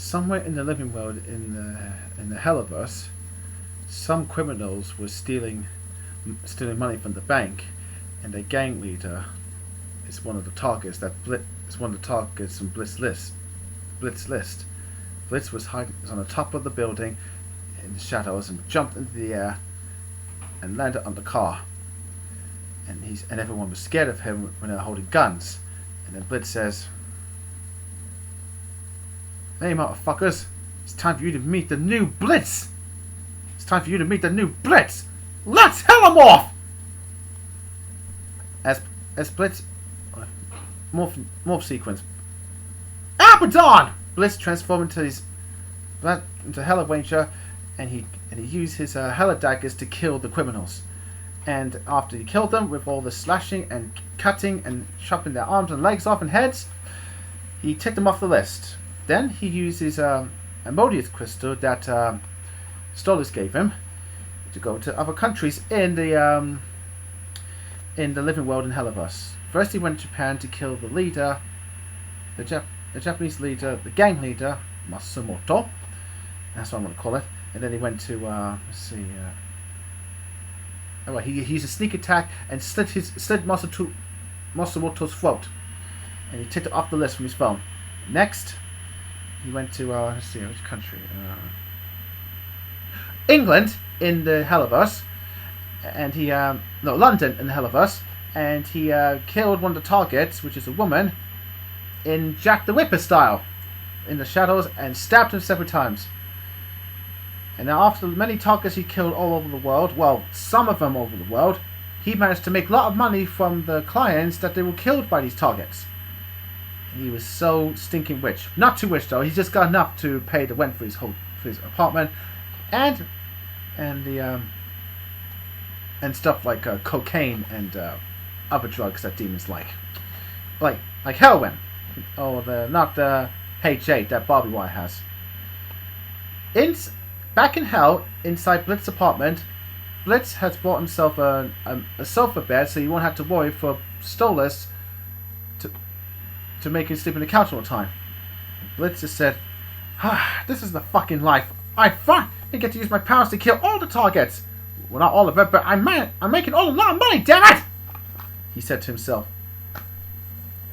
somewhere in the living world in the Helluverse, some criminals were stealing money from the bank, and their gang leader is one of the targets on Blitz's list. Blitz was on the top of the building in the shadows and jumped into the air and landed on the car. And everyone was scared of him when they were holding guns. And then Blitz says, "Hey motherfuckers, it's time for you to meet the new Blitz! It's time for you to meet the new Blitz! Let's Hellamorph!" As Blitz morph sequence. Abaddon! Blitz transformed into Hellaranger, and he used his Hella daggers to kill the criminals. And after he killed them with all the slashing and cutting and chopping their arms and legs off and heads, he ticked them off the list. Then he used his Amodius crystal that Stolas gave him to go to other countries in the living world in Helluverse. First he went to Japan to kill the leader, the Japanese leader, the gang leader, Masumoto. That's what I'm going to call it. And then he went to, he used a sneak attack and slit Masumoto's throat. And he ticked it off the list from his phone. Next, he went to, which country? England in the Helluverse. And he, London in the Helluverse. And he killed one of the targets, which is a woman, in Jack the Ripper style, in the shadows, and stabbed him several times. And now after many targets he killed all over the world, well, some of them over the world, he managed to make a lot of money from the clients that they were killed by these targets. And he was so stinking rich. Not too rich though, he just got enough to pay the rent for his apartment, and stuff like cocaine and other drugs that demons like heroin, or not the H.H that Barbie Wire has. Back in hell, inside Blitz's apartment, Blitz has bought himself a sofa bed, so he won't have to worry for Stolas to make him sleep on the couch all the time. Blitz just said, "This is the fucking life. I get to use my powers to kill all the targets. Well, not all of it, but I'm making a lot of money, damn it!" he said to himself.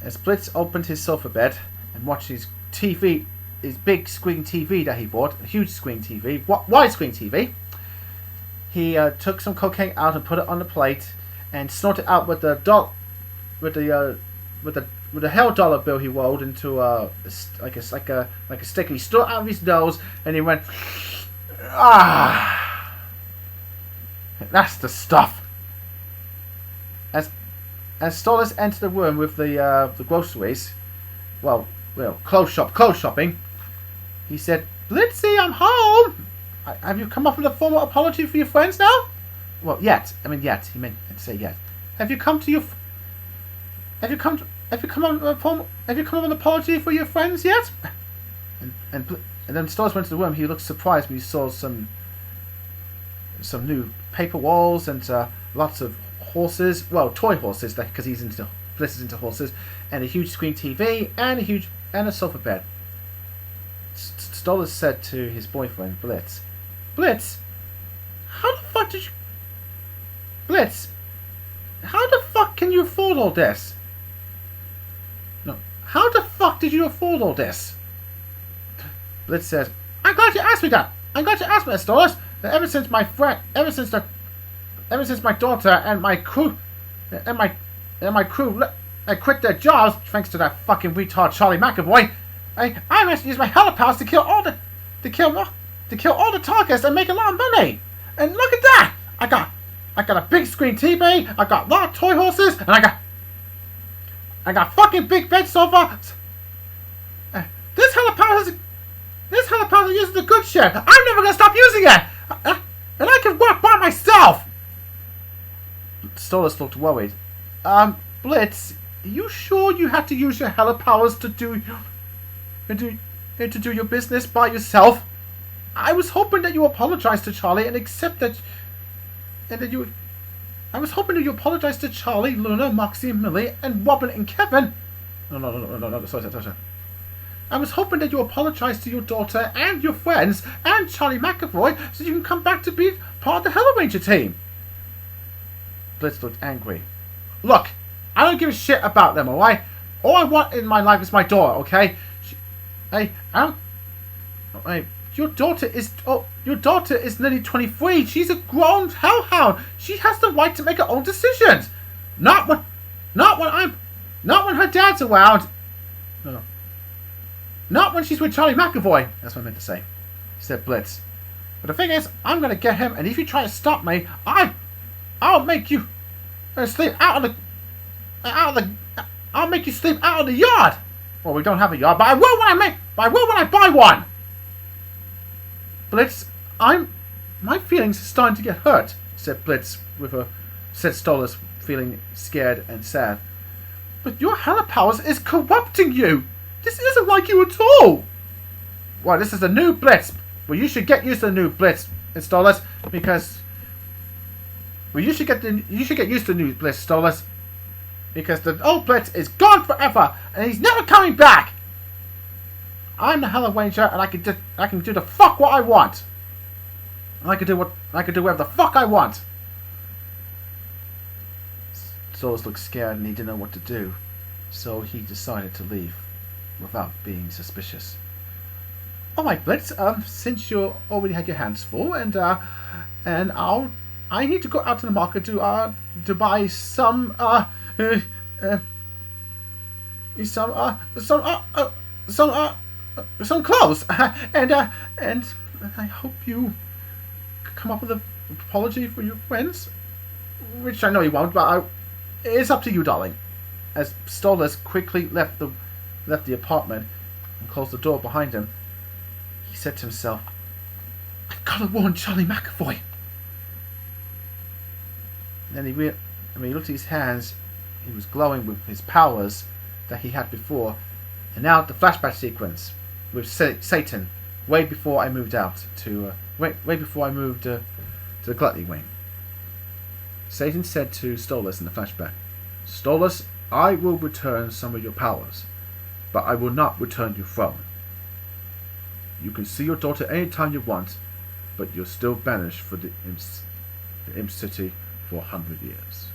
As Blitz opened his sofa bed and watched his TV, his big screen TV that he bought, a huge screen TV, widescreen TV, he took some cocaine out and put it on the plate and snorted out with the hell dollar bill he rolled into like a stick. He snorted out of his nose and he went, that's the stuff. As Stolas entered the room with the groceries, clothes shopping, he said, "Blitzy, I'm home. Have you come up with a formal apology for your friends now?" Well, yet. He meant to say yet. Have you come up with an apology for your friends yet? And then Stolas went to the room. He looked surprised when he saw some new paper walls and lots of horses, toy horses, because Blitz is into horses, and a huge screen TV and a sofa bed. Stolas said to his boyfriend Blitz, how the fuck can you afford all this? No, how the fuck did you afford all this? Blitz says, I'm glad you asked me that, Stolas. Ever since my daughter and my crew quit their jobs thanks to that fucking retard Charlie McEvoy, I managed to use my hella powers to kill all the targets and make a lot of money. And look at that! I got a big screen TV, I got a lot of toy horses, and I got fucking big bed sofa. This hella powers uses the good shit. I'm never gonna stop using it. And I can work by myself. Stolas looked worried. Blitz, are you sure you had to use your hella powers to do your business by yourself? I was hoping that you apologized to Charlie and accept that. I was hoping that you apologized to Charlie, Luna, Moxie, Millie, and Robin and Kevin. No, sorry. I was hoping that you apologize to your daughter and your friends and Charlie McEvoy so you can come back to be part of the Hellaranger team. Blitz looked angry. Look, I don't give a shit about them, alright? All I want in my life is my daughter, okay? Your daughter is nearly 23. She's a grown hellhound. She has the right to make her own decisions. Not when her dad's around. No. Not when she's with Charlie McEvoy. That's what I meant to say. He said Blitz. But the thing is, I'm gonna get him, and if you try to stop me, I'll make you sleep I'll make you sleep out of the yard. Well, we don't have a yard, but I will when I buy one. Blitz, my feelings are starting to get hurt, said Blitz said Stolas, feeling scared and sad. But your hella powers is corrupting you. This isn't like you at all. Well, this is a new Blitz. Well, you should get used to the new Blitz, Stolas, because you should get used to the new Blitz, Stolas, because the old Blitz is gone forever and he's never coming back. I'm the Hellaranger and I can do the fuck what I want. And I can do whatever the fuck I want. Stolas looked scared and he didn't know what to do, so he decided to leave without being suspicious. Alright, Blitz, since you already had your hands full, and I need to go out to the market to buy some clothes, and I hope you come up with an apology for your friends, which I know you won't, but it's up to you, darling. As Stolas quickly left the apartment and closed the door behind him, he said to himself, I've got to warn Charlie McEvoy. And then he looked at his hands. He was glowing with his powers that he had before. And now the flashback sequence with Satan, way before I moved to the Gluttony Wing. Satan said to Stolas in the flashback, Stolas, I will return some of your powers, but I will not return your throne. You can see your daughter anytime you want, but you're still banished for the Imp City for 100 years.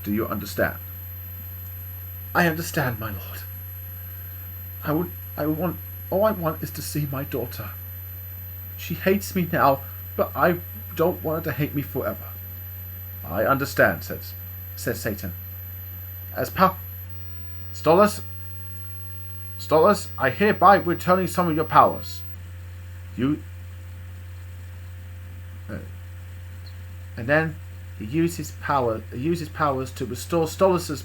Do you understand? I understand, my lord. All I want is to see my daughter. She hates me now, but I don't want her to hate me forever. I understand, says Satan. Stolas, I hereby returning some of your powers. And then he used his powers to restore Stolas's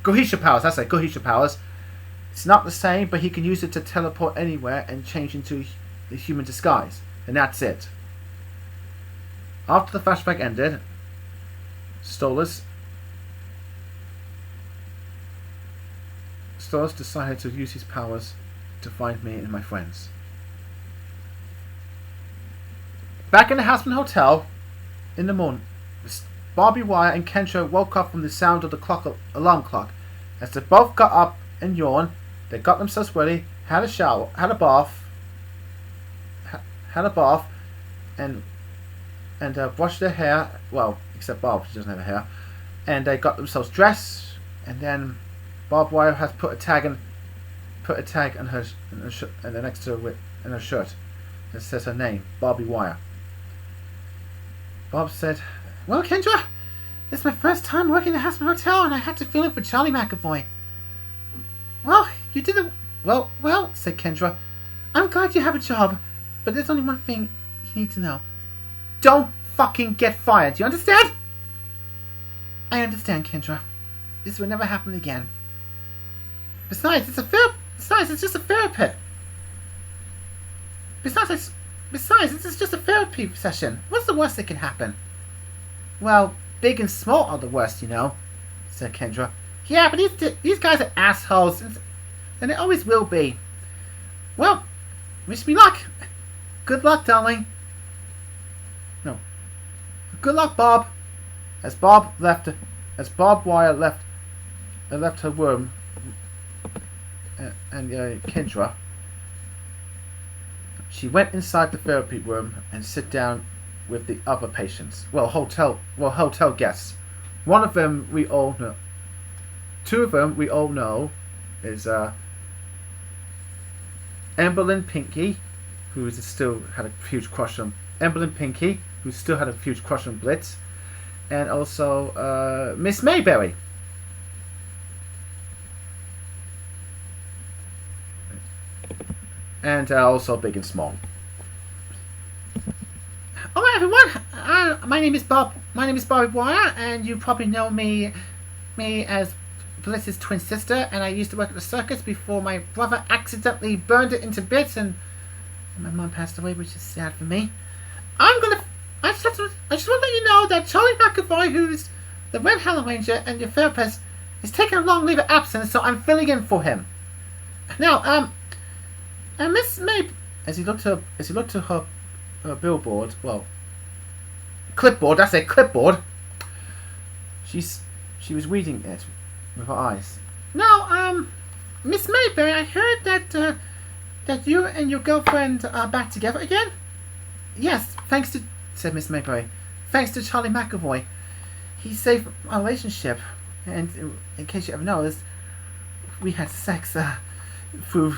Gohisha powers. That's it, Gohisha powers. It's not the same, but he can use it to teleport anywhere and change into the human disguise. And that's it. After the flashback ended, Stolas decided to use his powers to find me and my friends. Back in the Hazbin Hotel, in the morning, Barbie Wire and Kendra woke up from the sound of the alarm clock. As they both got up and yawned, they got themselves ready, had a bath, and brushed their hair. Well, except Barb, she doesn't have a hair. And they got themselves dressed, and then Barbie Wire has put a tag on her and next to it in her shirt. It says her name, Barbie Wire. Bob said, well, Kendra, this is my first time working at the Hazbin Hotel, and I had to fill in for Charlie McEvoy. Well, you did it. Well, said Kendra. I'm glad you have a job, but there's only one thing you need to know. Don't fucking get fired, do you understand? I understand, Kendra. This will never happen again. Besides, it's just a therapy. Besides, this is just a therapy session. What's the worst that can happen? Well, big and small are the worst, you know, said Kendra. Yeah, but these guys are assholes, and they always will be. Well, wish me luck. Good luck, darling. No. Good luck, Bob. As Barbie Wire left her room, and Kendra, she went inside the therapy room and sit down with the other patients. Hotel guests. One of them we all know. Two of them we all know is Lynn Pinky, who still had a huge crush on Pinky, who still had a huge crush on Blitz, and also Miss Mayberry. And also Big and Small. Alright everyone, my name is Barbie Wire, and you probably know me as Blitz's twin sister, and I used to work at the circus before my brother accidentally burned it into bits and my mom passed away, which is sad for me. I just want to let you know that Charlie McEvoy, who's the Red Hellaranger and your therapist, is taking a long leave of absence, so I'm filling in for him. Now, Miss May, as he looked to her billboard, clipboard. That's a clipboard. She was reading it with her eyes. Now, Miss Mayberry, I heard that you and your girlfriend are back together again. Yes, said Miss Mayberry. Thanks to Charlie McEvoy. He saved our relationship. And in case you ever noticed, we had sex through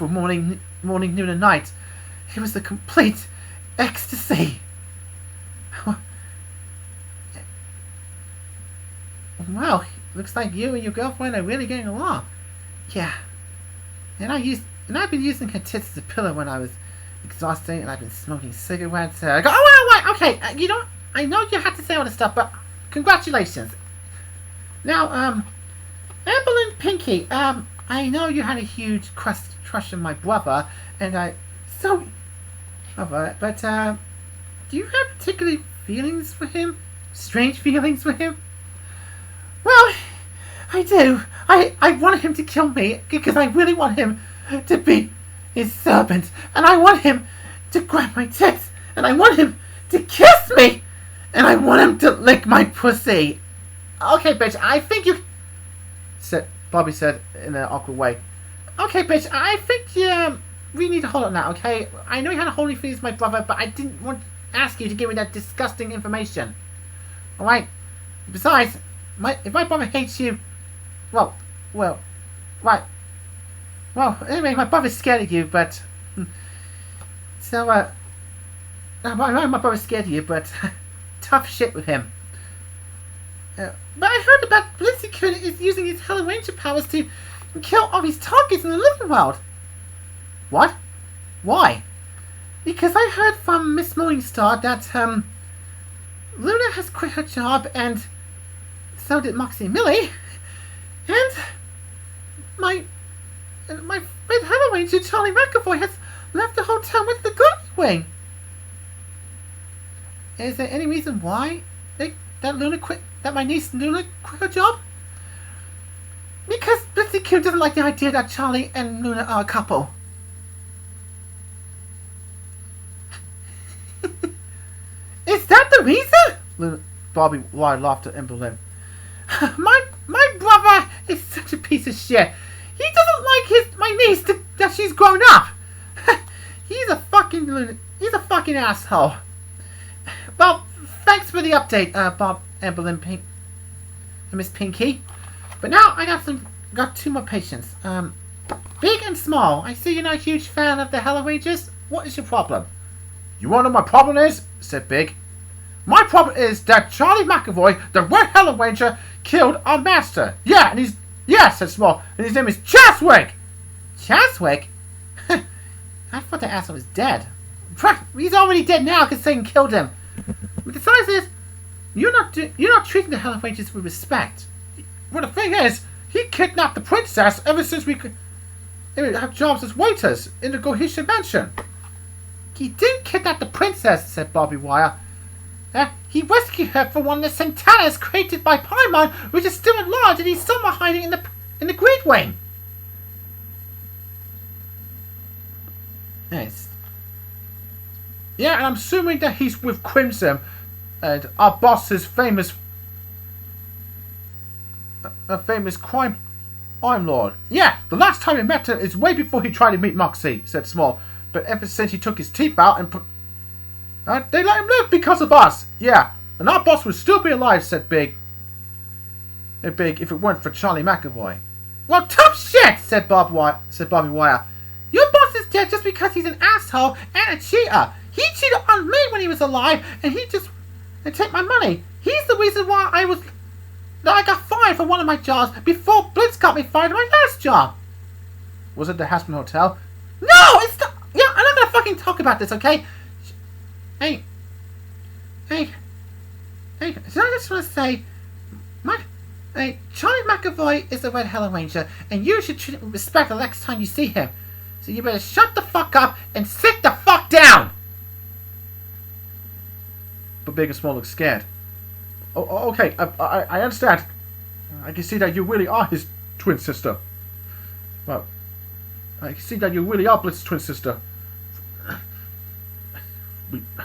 morning, noon, and night. It was a complete ecstasy. Wow, looks like you and your girlfriend are really getting along. Yeah. And I've been using her tits as a pillow when I was exhausted, and I've been smoking cigarettes. I go, okay. I know you had to say all this stuff, but congratulations. Now, Evelyn Pinky, I know you had a huge crush on my brother, and but do you have particular feelings for him? Strange feelings for him? Well, I do. I want him to kill me because I really want him to be his servant, and I want him to grab my tits, and I want him to kiss me, and I want him to lick my pussy. Okay, bitch, I think you... Bobby said in an awkward way. Okay, bitch, I think we need to hold on now, okay? I know you had a holy feelings for my brother, but I didn't want to ask you to give me that disgusting information. Alright? Besides, if my brother hates you... Right. Well, anyway, my brother's scared of you, but... my brother's scared of you, but... tough shit with him. But I heard about Blitzo is using his Hellaranger powers to kill all his targets in the living world. What? Why? Because I heard from Miss Morningstar that Luna has quit her job, and so did Moxie and Millie, and my Red Hellaranger Charlie McEvoy has left the hotel with the good wing. Is there any reason why that my niece Luna quit her job? Because Blitzo doesn't like the idea that Charlie and Luna are a couple. Is that the reason? Barbie Wire laughed at Lynn. My brother is such a piece of shit. He doesn't like my niece that she's grown up. He's a fucking asshole. Well, thanks for the update, Lynn and Miss Pinky. But now I got two more patients. Big and Small. I see you're not a huge fan of the Hellarangers. What is your problem? You wanna know my problem is? Said Big. My problem is that Charlie McEvoy, the Red Hellaranger, killed our master. Yeah, said Small, and his name is Chaswick. Chaswick? I thought the asshole was dead. He's already dead now because Satan killed him. But the size is, you're not treating the Hellrangers with respect. Well, the thing is, he kidnapped the princess ever since we could have jobs as waiters in the Gohisha mansion. He didn't kidnap the princess, said Barbie Wire. He rescued her from one of the Sentai created by Paimon, which is still at large, and he's somewhere hiding in the Great Wing. Nice. Yeah, and I'm assuming that he's with Crimson, And our boss's famous crime lord. Yeah, the last time we met her is way before he tried to meet Moxie, said Small. But ever since he took his teeth out and put... they let him live because of us. Yeah, and our boss would still be alive, said Big. Big, if it weren't for Charlie McEvoy. Well, tough shit, said Barbie Wire. Your boss is dead just because he's an asshole and a cheater. He cheated on me when he was alive, and he just... and take my money. He's the reason why I got fired from one of my jobs before Blitz got me fired from my last job. Was it the Hazbin Hotel? No, it's not. Yeah, I'm not gonna fucking talk about this, okay? Hey. So I just want to say, Charlie McEvoy is the Red Hellaranger, and you should treat him with respect the next time you see him. So you better shut the fuck up and sit the fuck down. But Big and Small look scared. Oh, okay, I understand. I can see that you really are his twin sister. Well, I can see that you really are Blitz's twin sister.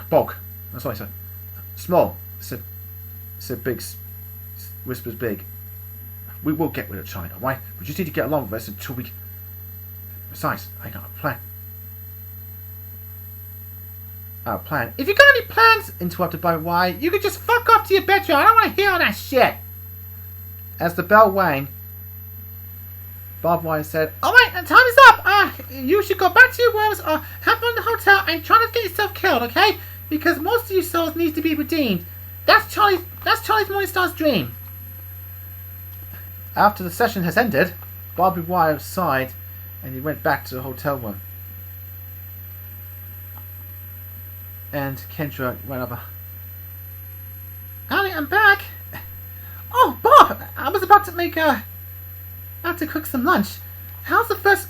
Bog, that's what I said. Small, said Big, whispers Big. We will get rid of China, right? We just need to get along with us until we... Besides, I got a plan. Our plan. If you got any plans, interrupted by Y, you can just fuck off to your bedroom. I don't want to hear all that shit. As the bell rang, Bob Wire said, "Alright, time is up. You should go back to your rooms or have fun in the hotel and try not to get yourself killed, okay? Because most of you souls need to be redeemed. That's Charlie's Morningstar's dream." After the session has ended, Barbie Wire sighed and he went back to the hotel room. And Kendra went up. "Allie, I'm back. Oh, Bob, I was about to cook some lunch. How's the first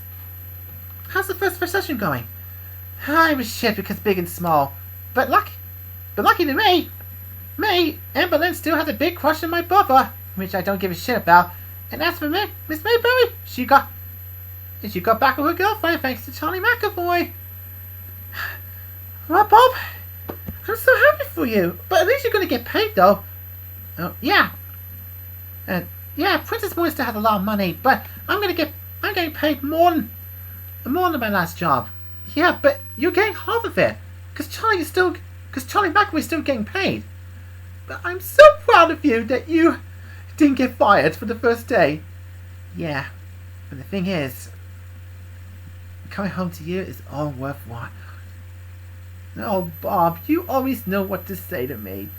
session going?" "I was shit because Big and Small. But lucky to me, Amber and Lynn still has a big crush on my brother, which I don't give a shit about. And as for Miss Mayberry, she got back with her girlfriend thanks to Charlie McEvoy." "Well, Bob, I'm so happy for you. But at least you're going to get paid, though." "Oh, yeah. And yeah, Princess Morningstar has a lot of money, but I'm getting paid more than my last job." "Yeah, but you're getting half of it, because Charlie McEvoy is still getting paid. But I'm so proud of you that you didn't get fired for the first day." "Yeah, but the thing is, coming home to you is all worthwhile." "Oh, Bob, you always know what to say to me.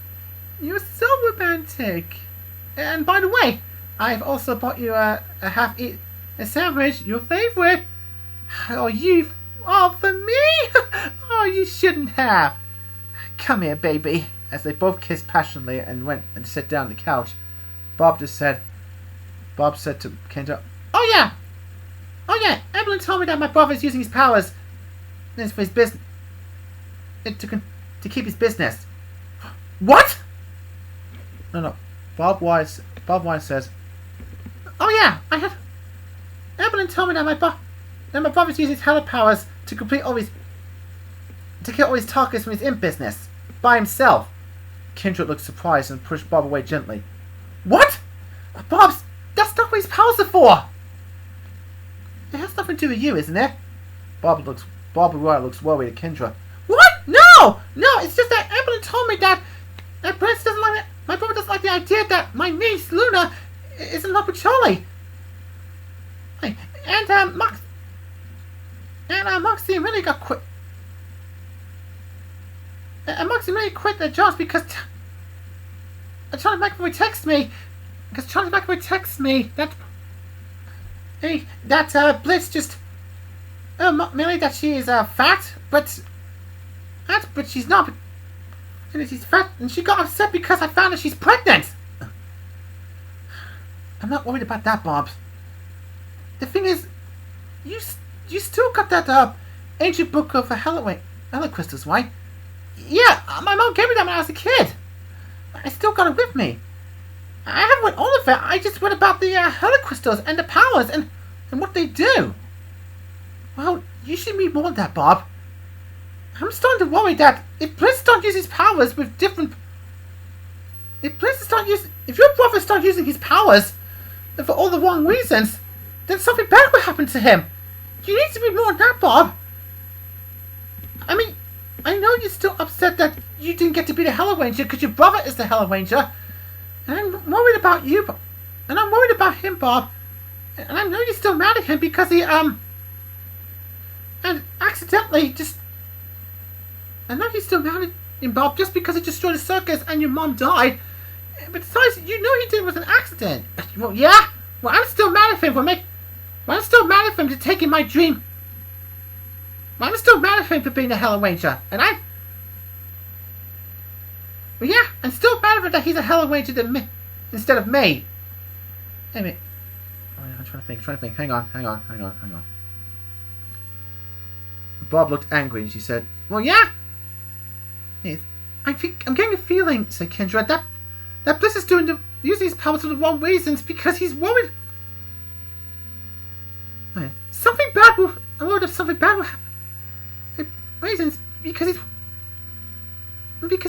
You're so romantic. And by the way, I've also bought you a half-eat sandwich, your favorite." Oh, for me? Oh, you shouldn't have. Come here, baby." As they both kissed passionately and went and sat down on the couch, Bob said to Kendra, Oh yeah, Evelyn told me that my brother's using his powers for his business, to keep his business." "What?" No. Bob Wire says, "Oh yeah, Evelyn told me that my brother's using his hella powers to kill all his targets from his imp business by himself." Kendra looked surprised and pushed Bob away gently. "What? That's not what his powers are for." "It has nothing to do with you, isn't it?" Barbie Wire looks worried at Kendra. "What? No, it's just that Evelyn told me that my brother doesn't like the idea that my niece Luna is in love with Charlie. And Moxie really got quit. And Moxie really quit their jobs because Charlie McEvoy texts me. Because Charlie McEvoy texts me that Blitz just merely that she is fat, but she's not. And she's fat, and she got upset because I found that she's pregnant. I'm not worried about that, Bob. The thing is, you still got that ancient book of Hella crystals, right? Yeah, my mom gave me that when I was a kid. I still got it with me. I haven't read all of it. I just read about the Hella crystals and the powers and what they do. Well, you should read more of that, Bob. I'm starting to worry that if Blitz don't use his powers with different if your brother starts using his powers for all the wrong reasons, then something bad will happen to him. You need to be more than that, Bob. I mean, I know you're still upset that you didn't get to be the Hellaranger because your brother is the Hellaranger. And I'm worried about you, and I'm worried about him, Bob. And I know you're still mad at him because he, and accidentally just... I know you're still mad at him, Bob, just because he destroyed a circus and your mom died. But besides, you know he did it with an accident. Well, yeah? Well, I'm still mad at him I'm still mad at him for taking my dream. I'm still mad at him for being a Hellaranger. And well, yeah, I'm still mad at him that he's a Hellaranger instead of me. Wait a minute. I'm trying to think. Hang on. Bob looked angry and she said, well, yeah. Yes, I'm getting a feeling, said Kendra, that Bliss is using his powers for the wrong reasons because he's worried. I'm worried if something bad will happen. Reasons because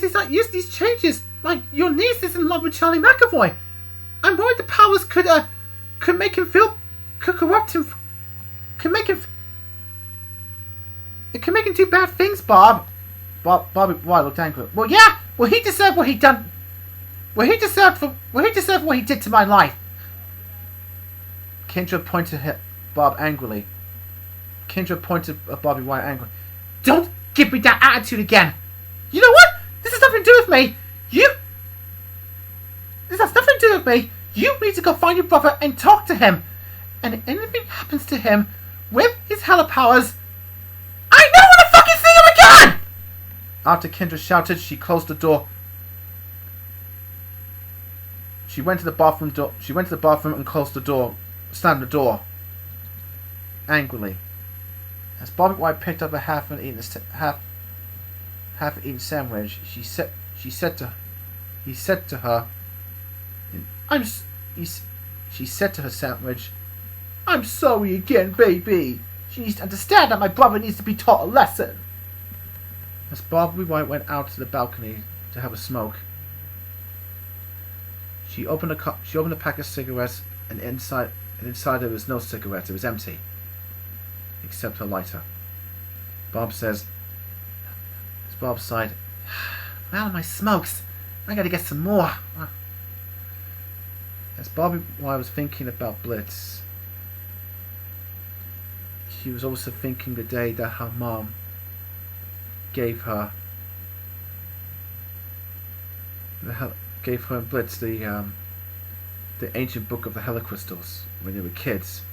he's not used to these changes. Like your niece is in love with Charlie McEvoy. I'm worried the powers could make him could corrupt him, it can make him do bad things, Bob. Barbie Wire looked angry. Well, yeah. Well, he deserved what he done. Well, he deserved what he did to my life. Kendra pointed at Bob angrily. Kendra pointed at Barbie Wire angrily. Don't give me that attitude again. You know what? This has nothing to do with me. This has nothing to do with me. You need to go find your brother and talk to him. And if anything happens to him with his hella powers, I never want to fucking see him again! After Kendra shouted, she closed the door. She went to the bathroom and closed the door, slammed the door. Angrily. As Barbie Wire picked up a half-eaten sandwich, he said to her sandwich, I'm sorry again, baby. She needs to understand that my brother needs to be taught a lesson. As Barbie Wire went out to the balcony to have a smoke, she opened a pack of cigarettes, and inside there was no cigarettes. It was empty, except her lighter. Bob sighed, I'm out of my smokes. I gotta get some more. As Barbie Wire was thinking about Blitz, she was also thinking the day that her mom gave her and Blitz the ancient book of the Hella Crystals when they were kids,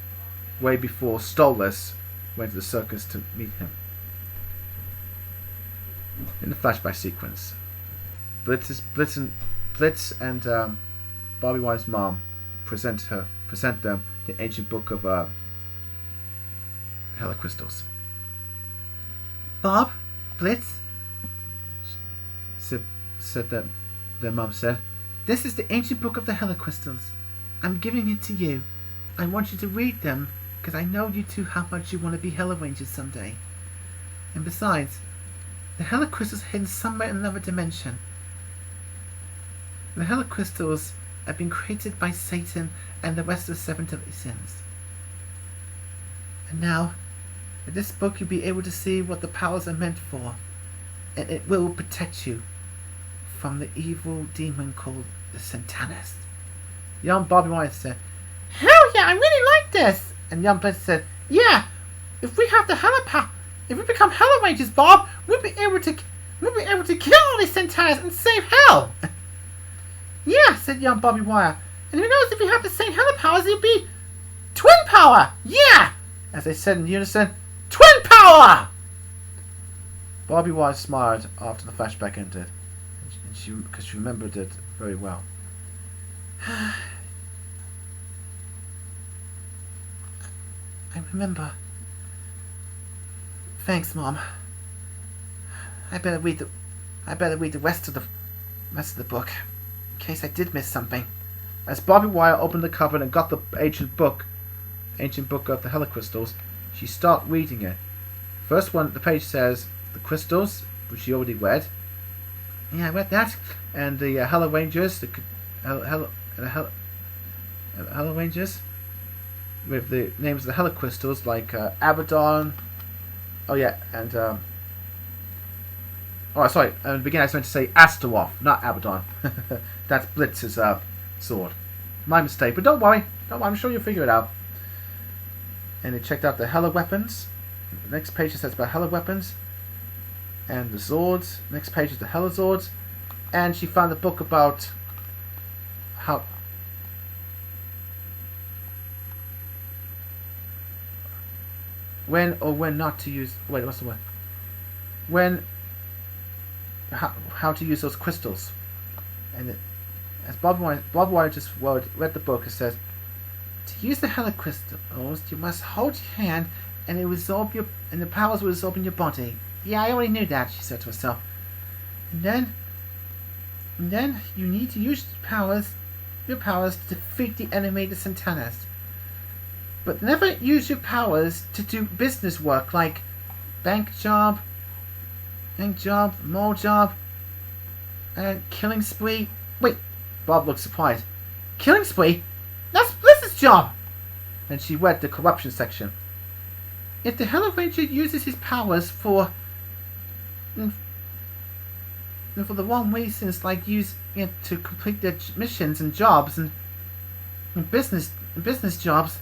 way before Stolas went to the circus to meet him. In the flashback sequence, Blitz and Barbie Wire's mom present them the ancient book of Hella Crystals. Bob, Blitz, said that their mom said, this is the ancient book of the Hella Crystals. I'm giving it to you. I want you to read them because I know you two how much you want to be Hellarangers someday. And besides, the Hella Crystals are hidden somewhere in another dimension. The Hella Crystals have been created by Satan and the rest of the 7 deadly sins. And now, with this book you'll be able to see what the powers are meant for, and it will protect you from the evil demon called the Sentanist. Young Barbie Wire said, hell yeah, I really like this! And young Blitz said, yeah, if we have the if we become Hellarangers, Bob, we'll be able to kill all these Sentais and save hell! Yeah, said young Barbie Wire. And who knows, if we have the same Hella powers, it'll be twin power! Yeah! As they said in unison, twin power! Barbie Wire smiled after the flashback ended, because she remembered it very well. I remember. Thanks, Mom. I better read the rest of the book, in case I did miss something. As Barbie Wire opened the cupboard and got the ancient book of the Hella Crystals, she started reading it. First one, the page says the crystals, which she already read. Yeah, I read that. And the Hellorangers, the Hellorangers, with the names of the Hella crystals like Abaddon. Oh yeah, and oh sorry, in the beginning I was meant to say Astaroth, not Abaddon. That's Blitz's sword. My mistake, but don't worry, I'm sure you'll figure it out. And they checked out the Hella weapons. The next page says about Hella weapons. And the Zords. Next page is the Hella Zords. And she found a book about how... when or when not to use... Wait, what's the word? When... How to use those crystals. And it, as Bob Wire just read the book, it says, to use the Hella crystals, you must hold your hand and it will absorb your... and the powers will absorb in your body. Yeah, I already knew that, she said to herself. And then you need to use your powers to defeat the enemy, the Santanas. But never use your powers to do business work like bank job, mall job, and killing spree. Wait, Bob looked surprised. Killing spree? That's Blitz's job! And she read the corruption section. If the Hellaranger uses his powers for the wrong reasons, like use it to complete their missions and jobs and business jobs,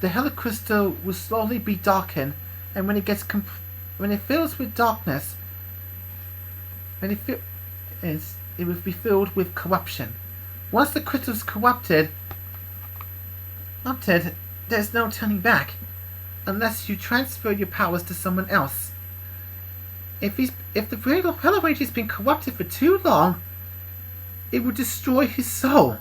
the Hella crystal will slowly be darkened, and when it fills with darkness, it will be filled with corruption. Once the crystal is corrupted, there's no turning back, unless you transfer your powers to someone else. If the Hellaranger has been corrupted for too long, it will destroy his soul.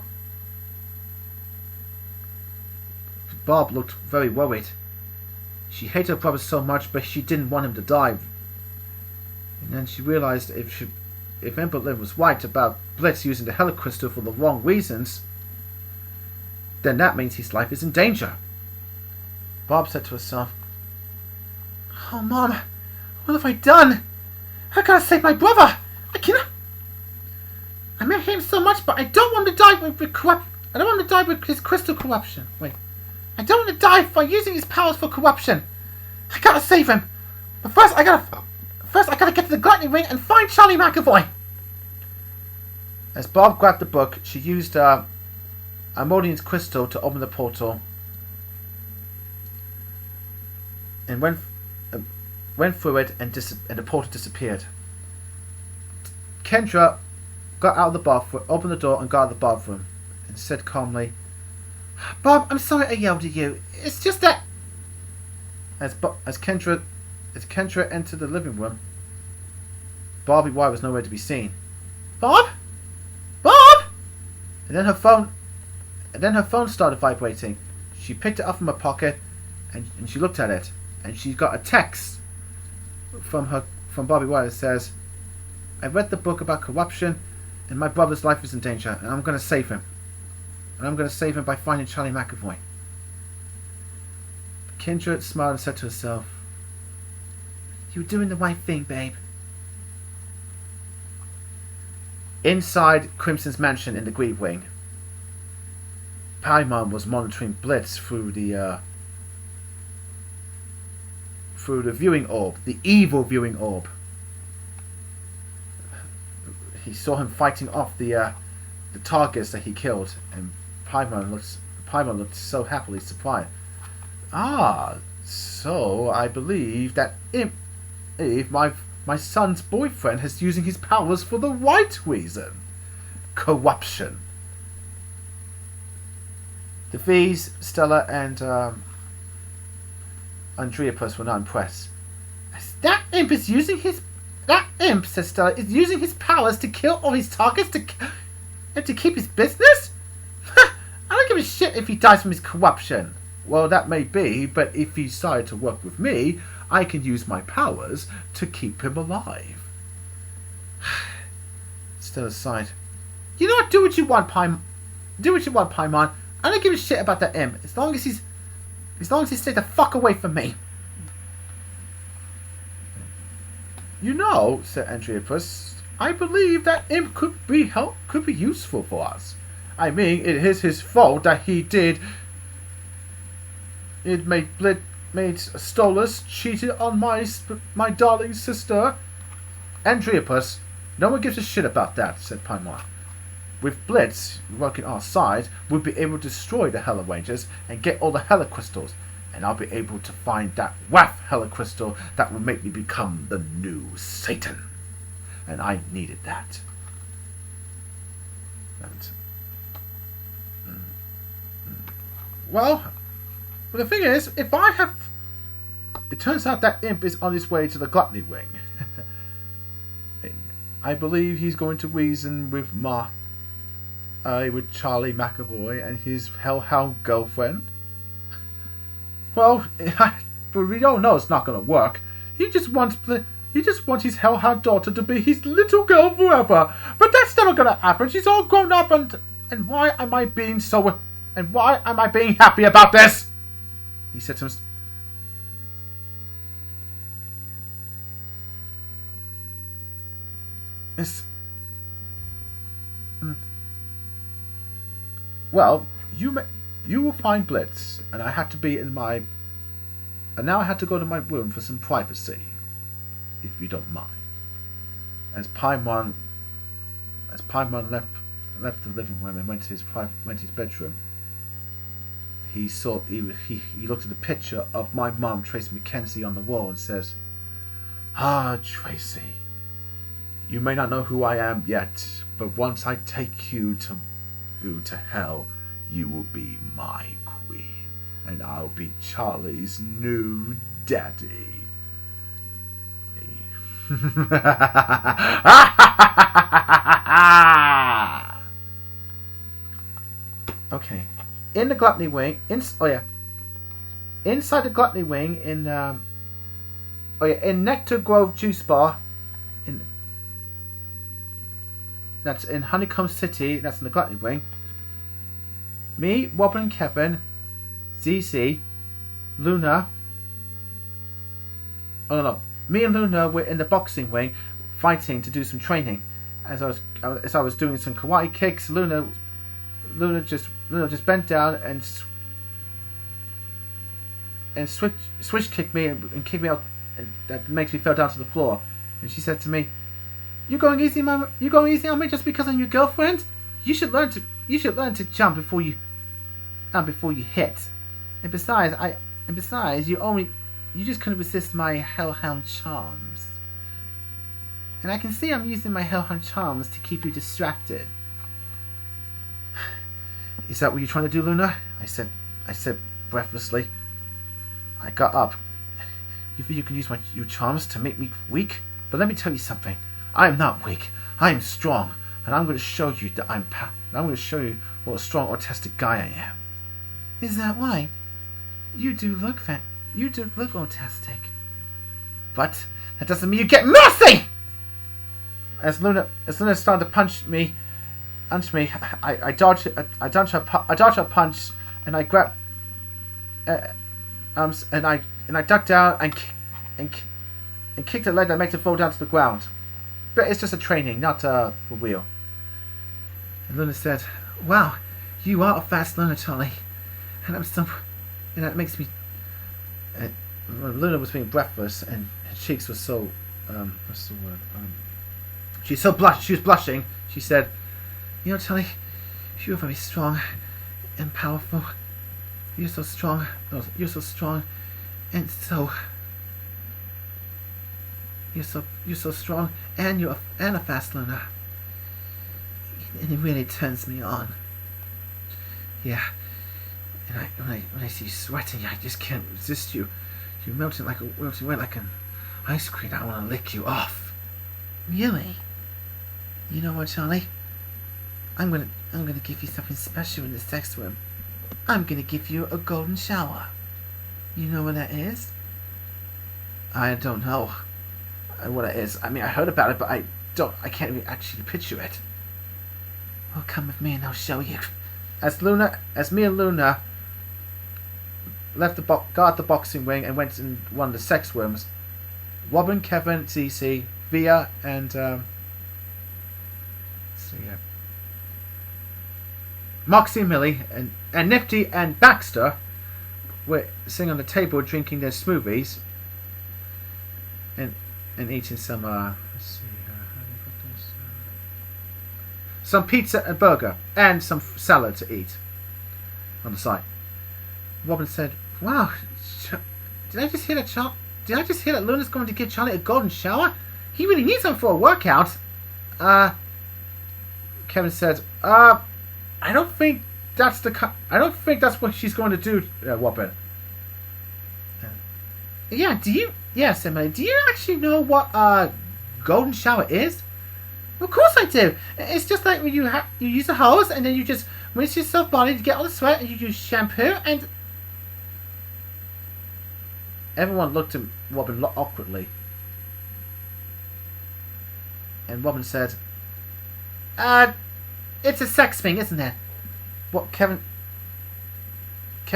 Bob looked very worried. She hated her brother so much, but she didn't want him to die. And then she realized if Ember Lynn was right about Blitz using the Hella crystal for the wrong reasons, then that means his life is in danger. Bob said to herself, "Oh, Mom, what have I done? I gotta save my brother. I cannot. I met him so much, but I don't want to die I don't want to die with his crystal corruption. Wait, I don't want to die by using his powers for corruption. I gotta save him. But first, I gotta get to the Gluttony Ring and find Charlie McEvoy." As Bob grabbed the book, she used Amodian's crystal to open the portal and went through it, and the portal disappeared. Kendra got out of the bathroom, opened the door and got out of the bathroom, and said calmly, "Bob, I'm sorry I yelled at you. It's just that..." As Kendra entered the living room, Barbie Wire was nowhere to be seen. "Bob? Bob!" And then her phone started vibrating. She picked it up from her pocket and she looked at it, and she got a text from Barbie Wire that says, "I read the book about corruption and my brother's life is in danger, and I'm going to save him. And I'm going to save him by finding Charlie McEvoy." Kendra smiled and said to herself, "You're doing the right thing, babe." Inside Crimson's mansion in the Grieve Wing, Paimon was monitoring Blitz through the viewing orb, the evil viewing orb. He saw him fighting off the targets that he killed, and Paimon looked so happily surprised. "Ah, so I believe that Eve, my son's boyfriend, is using his powers for the right reason. Corruption." The V's, Stella, and Andreapus were not impressed. "That imp is using his... That imp," said Stella, "is using his powers to kill all his targets and to keep his business? I don't give a shit if he dies from his corruption." "Well, that may be, but if he decided to work with me, I can use my powers to keep him alive." Stella sighed. "You know what? Do what you want, Paimon. I don't give a shit about that imp, as long as he stays the fuck away from me." You know, said Andreopus, I believe that imp could be useful for us. I mean, it is his fault that he did. It made stole us, cheated on my darling sister. Andreopus, no one gives a shit about that, said Paimon. With Blitz working our side, we'll be able to destroy the Hellarangers and get all the Hella crystals. And I'll be able to find that waff Hella crystal that will make me become the new Satan. And I needed that. Well, the thing is, if I have... It turns out that imp is on his way to the Gluttony Wing. I believe he's going to reason with with Charlie McEvoy and his hellhound girlfriend. Well, but we all know it's not going to work. He just wants his hellhound daughter to be his little girl forever. But that's never going to happen. She's all grown up, and why am I being happy about this? He said to himself. Well, you will find Blitz, and I had to be in my... And now I had to go to my room for some privacy, if you don't mind. As Paimon left the living room and went to his bedroom, he looked at the picture of my mom, Tracy Mackenzie, on the wall and says, "Ah, Tracy, you may not know who I am yet, but once I take you to hell, you will be my queen, and I'll be Charlie's new daddy." Okay, in the Gluttony Wing, inside the Gluttony Wing, in Nectar Grove Juice Bar, that's in Honeycomb City. That's in the Gluttony Wing. Me, Robin, Kevin, ZZ, Luna. Oh no! Me and Luna were in the boxing wing, fighting to do some training. As I was doing some kawaii kicks, Luna just bent down and switch kicked me and kicked me out. And that makes me fall down to the floor. And she said to me, "You going easy, Mama? You going easy on me just because I'm your girlfriend? You should learn to jump before you hit. And besides, you just couldn't resist my hellhound charms. And I can see I'm using my hellhound charms to keep you distracted." "Is that what you're trying to do, Luna?" I said breathlessly. I got up. "You think you can use your charms to make me weak? But let me tell you something. I am not weak. I am strong, and I'm going to show you that I'm going to show you what a strong autistic guy I am." "Is that why? You do look autistic." "But that doesn't mean you get mercy!" As Luna started to punch me, I dodged her punch, and I grabbed, and I ducked down and kicked her leg that makes her fall down to the ground. But it's just a training, not for real. And Luna said, "Wow, you are a fast learner, Charlie." And that makes me. Luna was being breathless, and her cheeks were so. What's the word? She was blushing. She said, "You know, Charlie, you're very strong and powerful. You're so strong. You're so strong, and so. You're so strong, and you're a fast learner. And it really turns me on. Yeah. And when I see you sweating, I just can't resist you. You're melting away like an ice cream. I want to lick you off." "Really? You know what, Charlie? I'm gonna give you something special in the sex room. I'm gonna give you a golden shower. You know what that is?" "I don't know what it is. I mean, I heard about it, but I can't really actually picture it." "Well, come with me and I'll show you." As me and Luna left the boxing wing and went in one of the sex rooms, Robin, Kevin, CC, Via and let's see, Moxie and Millie and Nifty and Baxter were sitting on the table drinking their smoothies and eating some let's see, some pizza and burger and some salad to eat on the side. Robin said, "Wow, did I just hear that Luna's going to give Charlie a golden shower? He really needs one for a workout." Kevin said, I don't think that's what she's going to do, Robin." Yeah, said May. "Do you actually know what a golden shower is?" "Of course I do. It's just like when you use a hose and then you just rinse yourself body to get all the sweat and you use shampoo and..." Everyone looked at Robin awkwardly. And Robin said, "It's a sex thing, isn't it?" What Kevin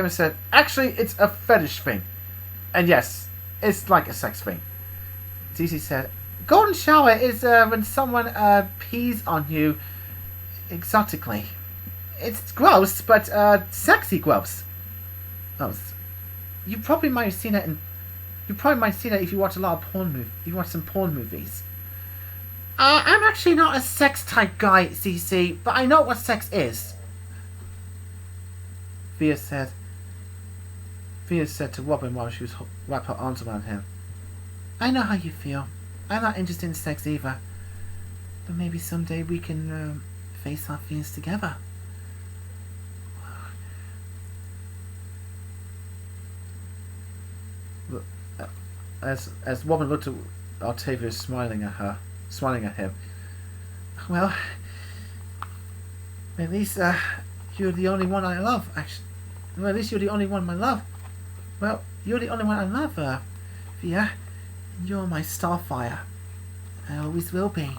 said, "Actually, it's a fetish thing. And yes, it's like a sex thing." ZZ said, "Golden shower is when someone pees on you exotically. It's gross, but sexy gross." Oh, you probably might have seen it if you watch a lot of you watch some porn movies. I'm actually not a sex type guy, CC, but I know what sex is." Via said to Robin while she was wrapping her arms around him, "I know how you feel. I'm not interested in sex either. But maybe someday we can face our fears together." As Robin looked at Octavia smiling at him, "Well, at least you're the only one I love, actually. Well, at least you're the only one I love. Well, you're the only one I love, Via. You're my starfire. I always will be."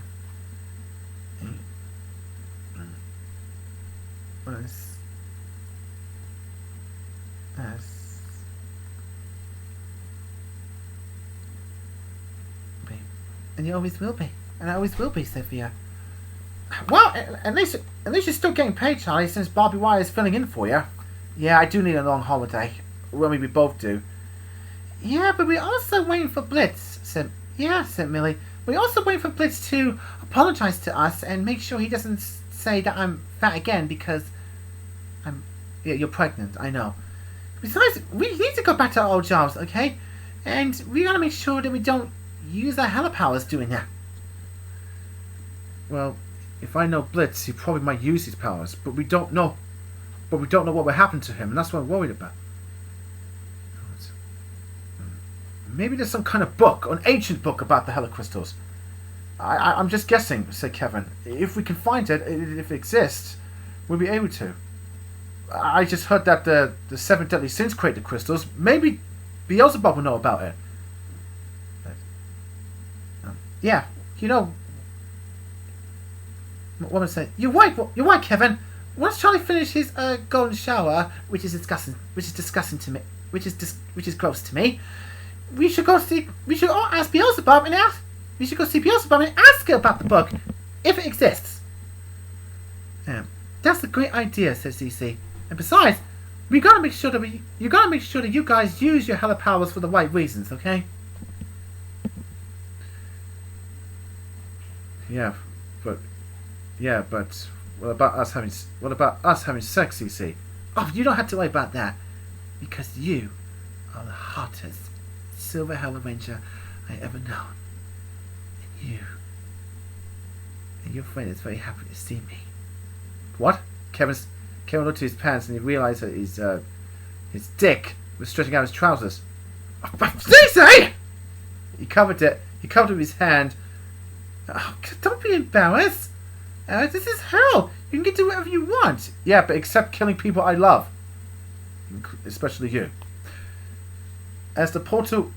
"And you always will be. And I always will be," said Via. "Well, at least you're still getting paid, Charlie, since Barbie Wire is filling in for you." "Yeah, I do need a long holiday. Well, we both do." "Yeah, but we're also waiting for Blitz," said Millie. "We're also waiting for Blitz to apologize to us and make sure he doesn't say that I'm fat again because you're pregnant, I know. Besides, we need to go back to our old jobs, okay? And we gotta make sure that we don't use our hella powers doing that." "Well, if I know Blitz, he probably might use his powers, but we don't know. What will happen to him, and that's what I'm worried about." "Maybe there's some kind of book, an ancient book about the Hella Crystals. I'm just guessing," said Kevin. "If we can find it, if it exists, we'll be able to. I just heard that the seven deadly sins created crystals. Maybe Beelzebub will know about it." "Yeah, you know," Woman said, You're right, Kevin. Once Charlie finishes his golden shower, which is disgusting to me, which is gross to me, we should all ask Beelzebub and ask her about the book, if it exists." "That's a great idea," says CC. "And besides, you gotta make sure that you guys use your hella powers for the right reasons, okay?" Yeah, but what about us having sex, CC? "Oh, you don't have to worry about that, because you are the hottest silver Hellaranger I ever known. And your friend is very happy to see me." "What?" Kevin looked at his pants and he realized that his dick was stretching out his trousers. "CC!" He covered it with his hand. "Oh, don't be embarrassed. This is hell. You can do whatever you want." "Yeah, but except killing people I love. Especially you." As the portal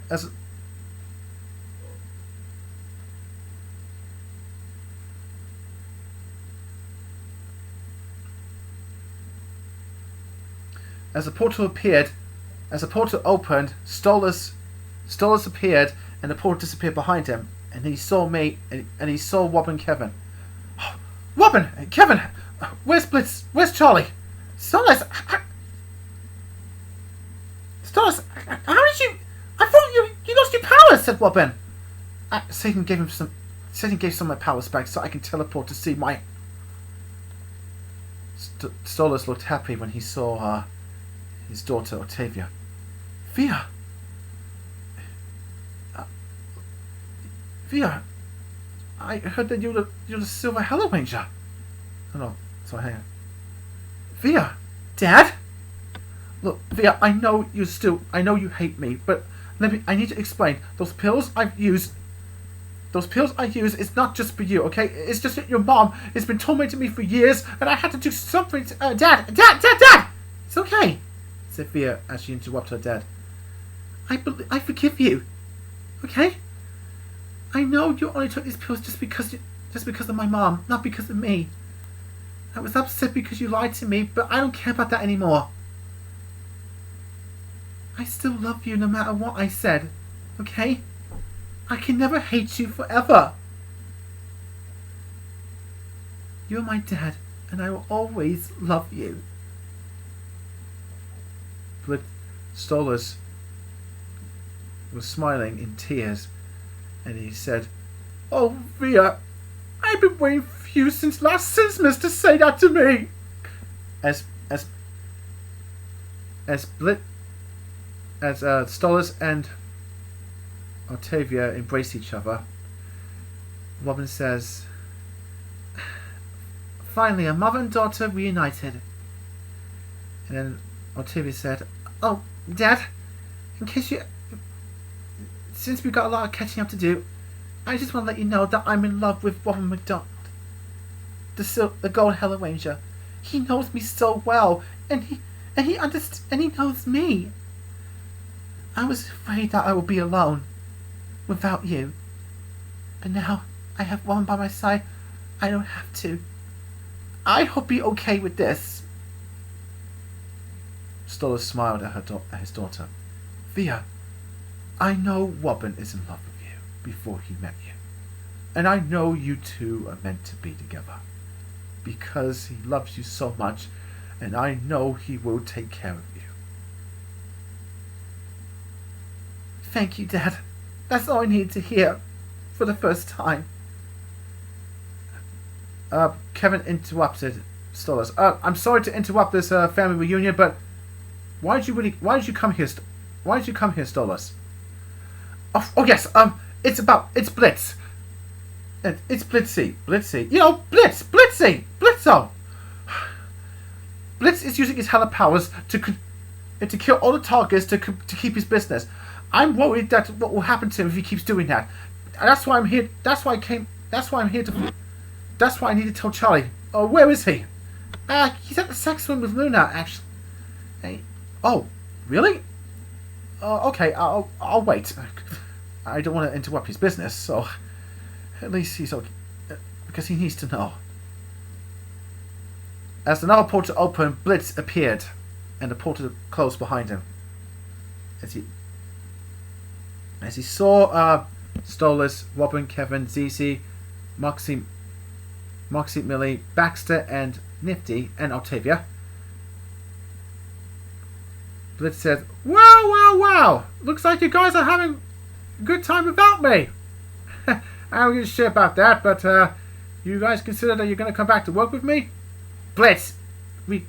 opened, Stolas appeared, and the portal disappeared behind him. and he saw me, and he saw Wob and Kevin. Robin, Kevin, where's Blitz? Where's Charlie? Stars, Stars, how did you? I thought you lost your powers," said Robin. Satan gave some of my powers back so I can teleport to see my. Stolas looked happy when he saw his daughter Octavia. Via, Via, I heard that you're the Silver Hellaranger. Oh no, sorry, hang on. Via, Dad. Look, Via, I know you hate me, but I need to explain. Those pills I use, it's not just for you, okay? It's just that your mom has been tormenting me for years, and I had to do something to, Dad! It's okay, said Via as she interrupted her dad. I forgive you, okay? I know you only took these pills just because of my mom, not because of me. I was upset because you lied to me, but I don't care about that anymore. I still love you no matter what I said, okay? I can never hate you forever. You're my dad, and I will always love you. Stolas was smiling in tears, and he said, "Oh, Via, I've been waiting for you since last Christmas to say that to me." As Stolas and Octavia embrace each other, Robin says, "Finally, a mother and daughter reunited." And then Octavia said, "Oh, Dad, since we've got a lot of catching up to do, I just want to let you know that I'm in love with Robin McDonald, the Gold Hellaranger. He knows me so well, and he knows me. I was afraid that I would be alone without you, but now I have one by my side. I don't have to. I hope you're okay with this." Stolas smiled at his daughter. "Via, I know Robin is in love with you before he met you, and I know you two are meant to be together because he loves you so much, and I know he will take care of you." "Thank you, Dad. That's all I needed to hear for the first time." Kevin interrupted Stolas. "I'm sorry to interrupt this family reunion, but why did you come here, Stolas?" Oh yes, it's Blitz. And it's Blitzy. You know, Blitzo. Blitz is using his hella powers to kill all the targets to keep his business. I'm worried that what will happen to him if he keeps doing that. And that's why I'm here. That's why I need to tell Charlie. Oh, where is he? He's at the sex room with Luna, actually. Hey. Oh, really? Okay, I'll wait. I don't want to interrupt his business, so at least he's okay, because he needs to know. As another portal opened, Blitz appeared, and the portal closed behind him. As he saw Stolas, Robin, Kevin, ZZ, Moxie, Millie, Baxter, and Nifty, and Octavia, Blitz said, Wow! Looks like you guys are having a good time without me. I don't give a shit about that, but you guys consider that you're going to come back to work with me? Blitz, we're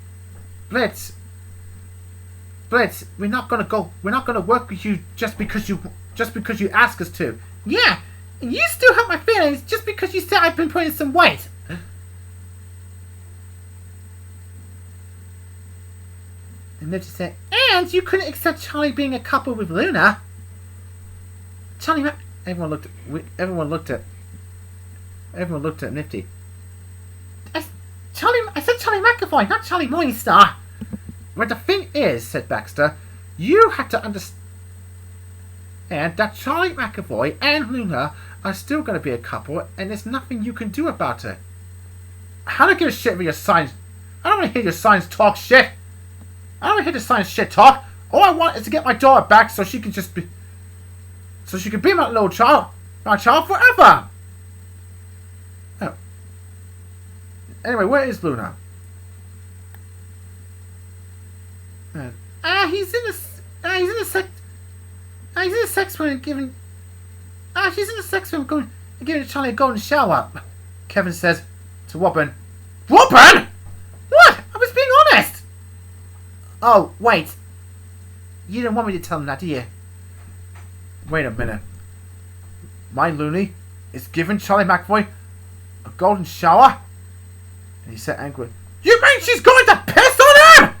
not going to work with you just because you ask us to. Yeah, and you still hurt my feelings just because you said I've been putting some weight. And Nifty said, and you couldn't accept Charlie being a couple with Luna. Everyone looked at Nifty. I said Charlie McEvoy, not Charlie Morningstar. But the thing is, said Baxter, you have to understand that Charlie McEvoy and Luna are still going to be a couple, and there's nothing you can do about it. I don't give a shit with your science. I don't want to hear your science talk shit. I don't want to hear the science shit talk. All I want is to get my daughter back so she can be my little child. my child forever. Oh. Anyway, where is Luna? He's in the sex room giving. She's in the sex room giving Charlie a golden shower. Kevin says to Robin. Robin! What? I was being honest. Oh, wait. You didn't want me to tell him that, did you? Wait a minute. My Looney is giving Charlie McEvoy a golden shower? And he said angrily, you mean she's going to piss on him?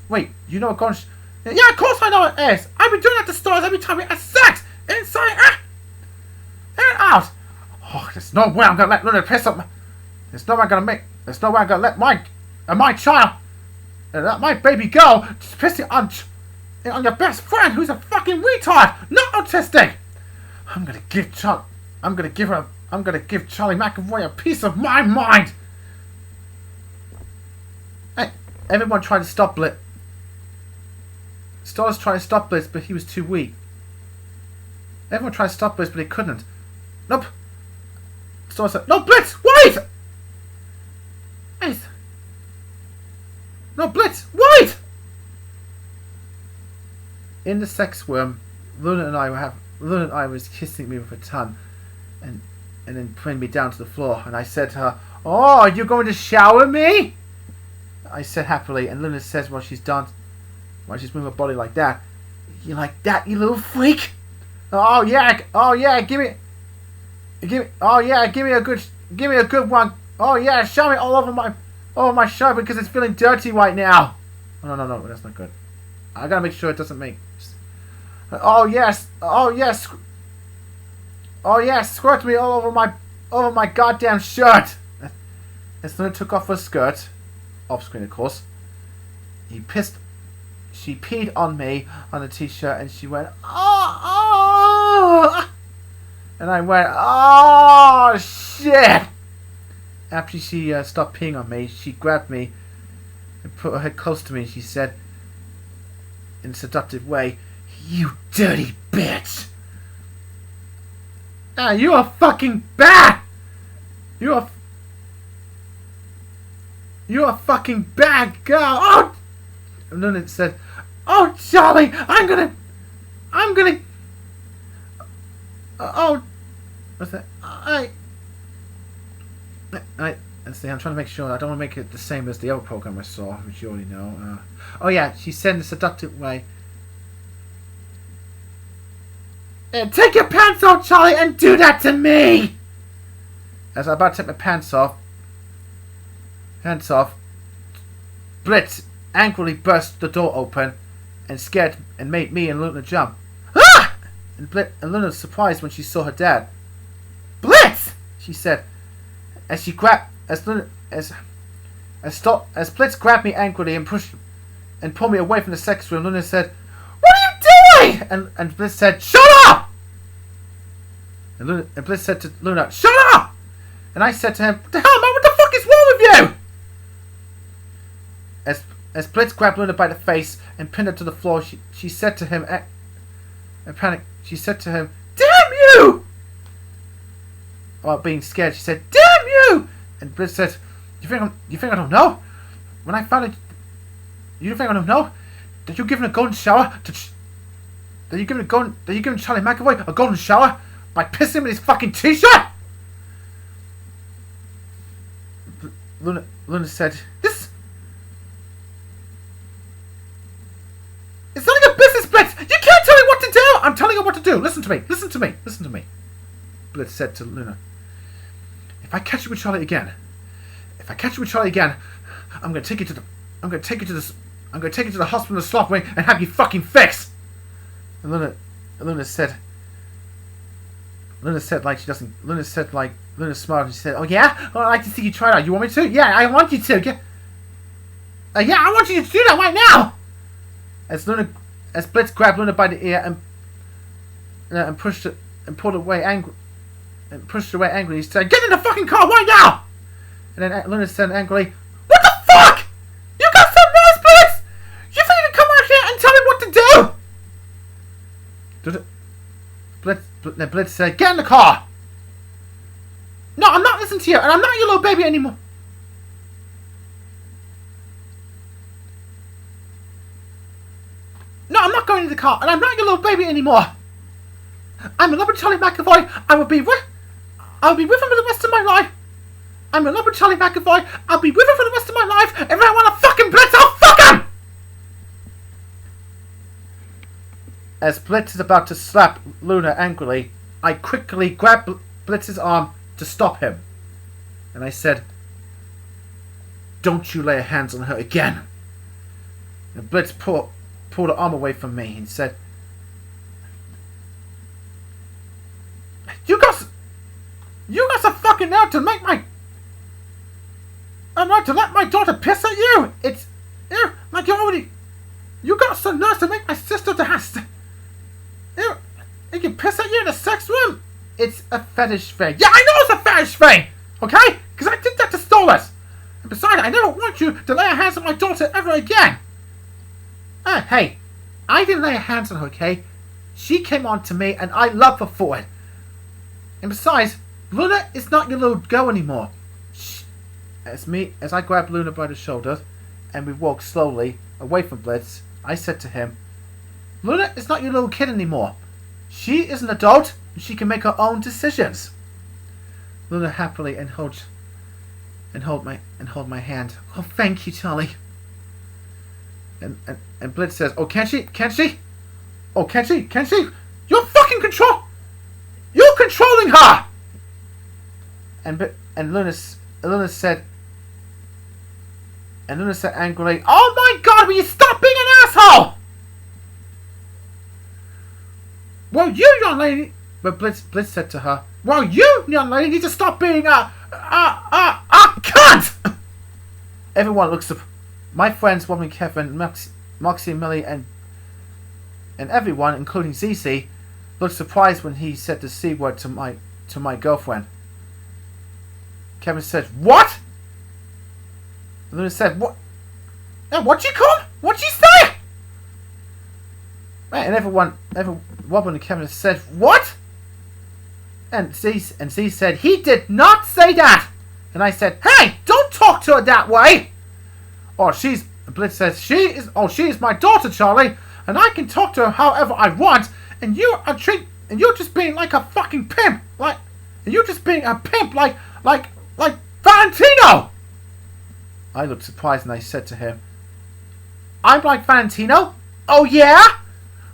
Wait, you know a golden yeah, of course I know it is. I've been doing that to stars every time we have sex. Inside and out. Oh, there's no way I'm going to let Luna piss on me. There's no way I'm going to let my child, my baby girl, just piss it on your best friend who's a fucking retard, not autistic. I'm gonna give Charlie McEvoy a piece of my mind. Hey, everyone tried to stop Blitz. Stars tried to stop Blitz, but he was too weak. Everyone tried to stop Blitz, but he couldn't. Nope. Stars said, no, Blitz, wait! No, Blitz, wait! In the sex worm, Luna and I was kissing me with her tongue, and then putting me down to the floor. And I said to her, "Oh, are you going to shower me?" I said happily, and Luna says while she's moving her body like that, "You like that, you little freak?" Oh yeah, give me a good one. Oh yeah, show me all over my shirt because it's feeling dirty right now. Oh, no, that's not good. I gotta make sure it doesn't make. Oh yes, squirt me all over my goddamn shirt. As Lynn took off her skirt, off screen of course, she peed on me on the t-shirt, and she went oh, and I went oh shit. After she stopped peeing on me, she grabbed me and put her head close to me, and she said in a seductive way, "You dirty bitch! You are fucking bad! You are fucking bad girl!" Oh! And then it said, "Oh, Charlie, I'm gonna, oh, what's that? Let's see, I'm trying to make sure I don't want to make it the same as the other program I saw, which you already know. Oh yeah, she said in a seductive way, "Take your pants off, Charlie, and do that to me!" As I'm about to take my pants off, Blitz angrily burst the door open and made me and Luna jump. Ah! And Luna was surprised when she saw her dad. "Blitz!" she said, as Blitz grabbed me angrily and pulled me away from the sex room. Luna said, "What are you doing?" And Blitz said, "Shut up!" And Blitz said to Luna, "Shut up!" And I said to him, "What the hell, man? What the fuck is wrong with you?" As Blitz grabbed Luna by the face and pinned her to the floor, she said to him, in panic, she said to him, "Damn you!" While being scared, she said, "Damn you!" And Blitz said, You think I don't know? When I found it, you think I don't know that you're giving a golden shower to that you're giving Charlie McEvoy a golden shower by pissing him in his fucking t-shirt? Luna said, "This it's none of your business, Blitz. You can't tell me what to do. I'm telling you what to do. Listen to me." Blitz said to Luna, If I catch you with Charlie again, I'm gonna take you to the hospital in the slot wing and have you fucking fixed." And Luna said Luna smiled and she said, "Oh yeah? Well, I'd like to see you try it out. You want me to?" "Yeah, I want you to. Yeah, I want you to do that right now." As Blitz grabbed Luna by the ear and pushed it and pulled away angrily, he said, "Get in the fucking car right now!" And then Luna said angrily, "What the fuck? You got some nerves, Blitz? You think you can come out here and tell me what to do?" Blitz said, "Get in the car!" "No, I'm not listening to you, and I'm not your little baby anymore." "No, I'm not going to the car, and I'm not your little baby anymore. I'm in love with Charlie McEvoy. I will be with him for the rest of my life. I'm in love with Charlie McEvoy. I'll be with him for the rest of my life. If I want to fucking Blitz, I'll fuck him!" As Blitz is about to slap Luna angrily, I quickly grabbed Blitz's arm to stop him. And I said, "Don't you lay hands on her again." And Blitz pulled the arm away from me and said, You guys are fucking out to make my... I'm not to let my daughter piss at you. It's... like you already... You got so nice to make my sister dance. It can piss at you in a sex room. It's a fetish thing. Yeah, I know it's a fetish thing. Okay? Because I did that to Stolas. And besides, I never want you to lay your hands on my daughter ever again. Hey, I didn't lay hands on her, okay? She came on to me and I love her for it. And besides, Luna is not your little girl anymore. As I grabbed Luna by the shoulder and we walked slowly away from Blitz, I said to him, "Luna is not your little kid anymore. She is an adult and she can make her own decisions." Luna happily and hold my hand. "Oh, thank you, Charlie." And Blitz says, "Oh, can she? Can she? Oh, can she? Can she? You're fucking You're controlling her!" And Luna said angrily, "Oh my God, will you stop being an asshole?" "Well, you young lady," but Blitz said to her, "Well, you young lady need to stop being a cunt." Everyone looks up. My friends, Woman, Kevin, Moxie, Millie, and everyone, including Cece, looked surprised when he said the C word to my girlfriend. Kevin said, "What?" Luna said, "What? What'd you call him? What'd you say?" And Robin and Kevin said, "What?" And Z said, "He did not say that." And I said, "Hey, don't talk to her that way." Blitz says, she is my daughter, Charlie, and I can talk to her however I want, and you're just being like a fucking pimp, like Valentino. I looked surprised and I said to him, "I'm like Valentino? Oh yeah?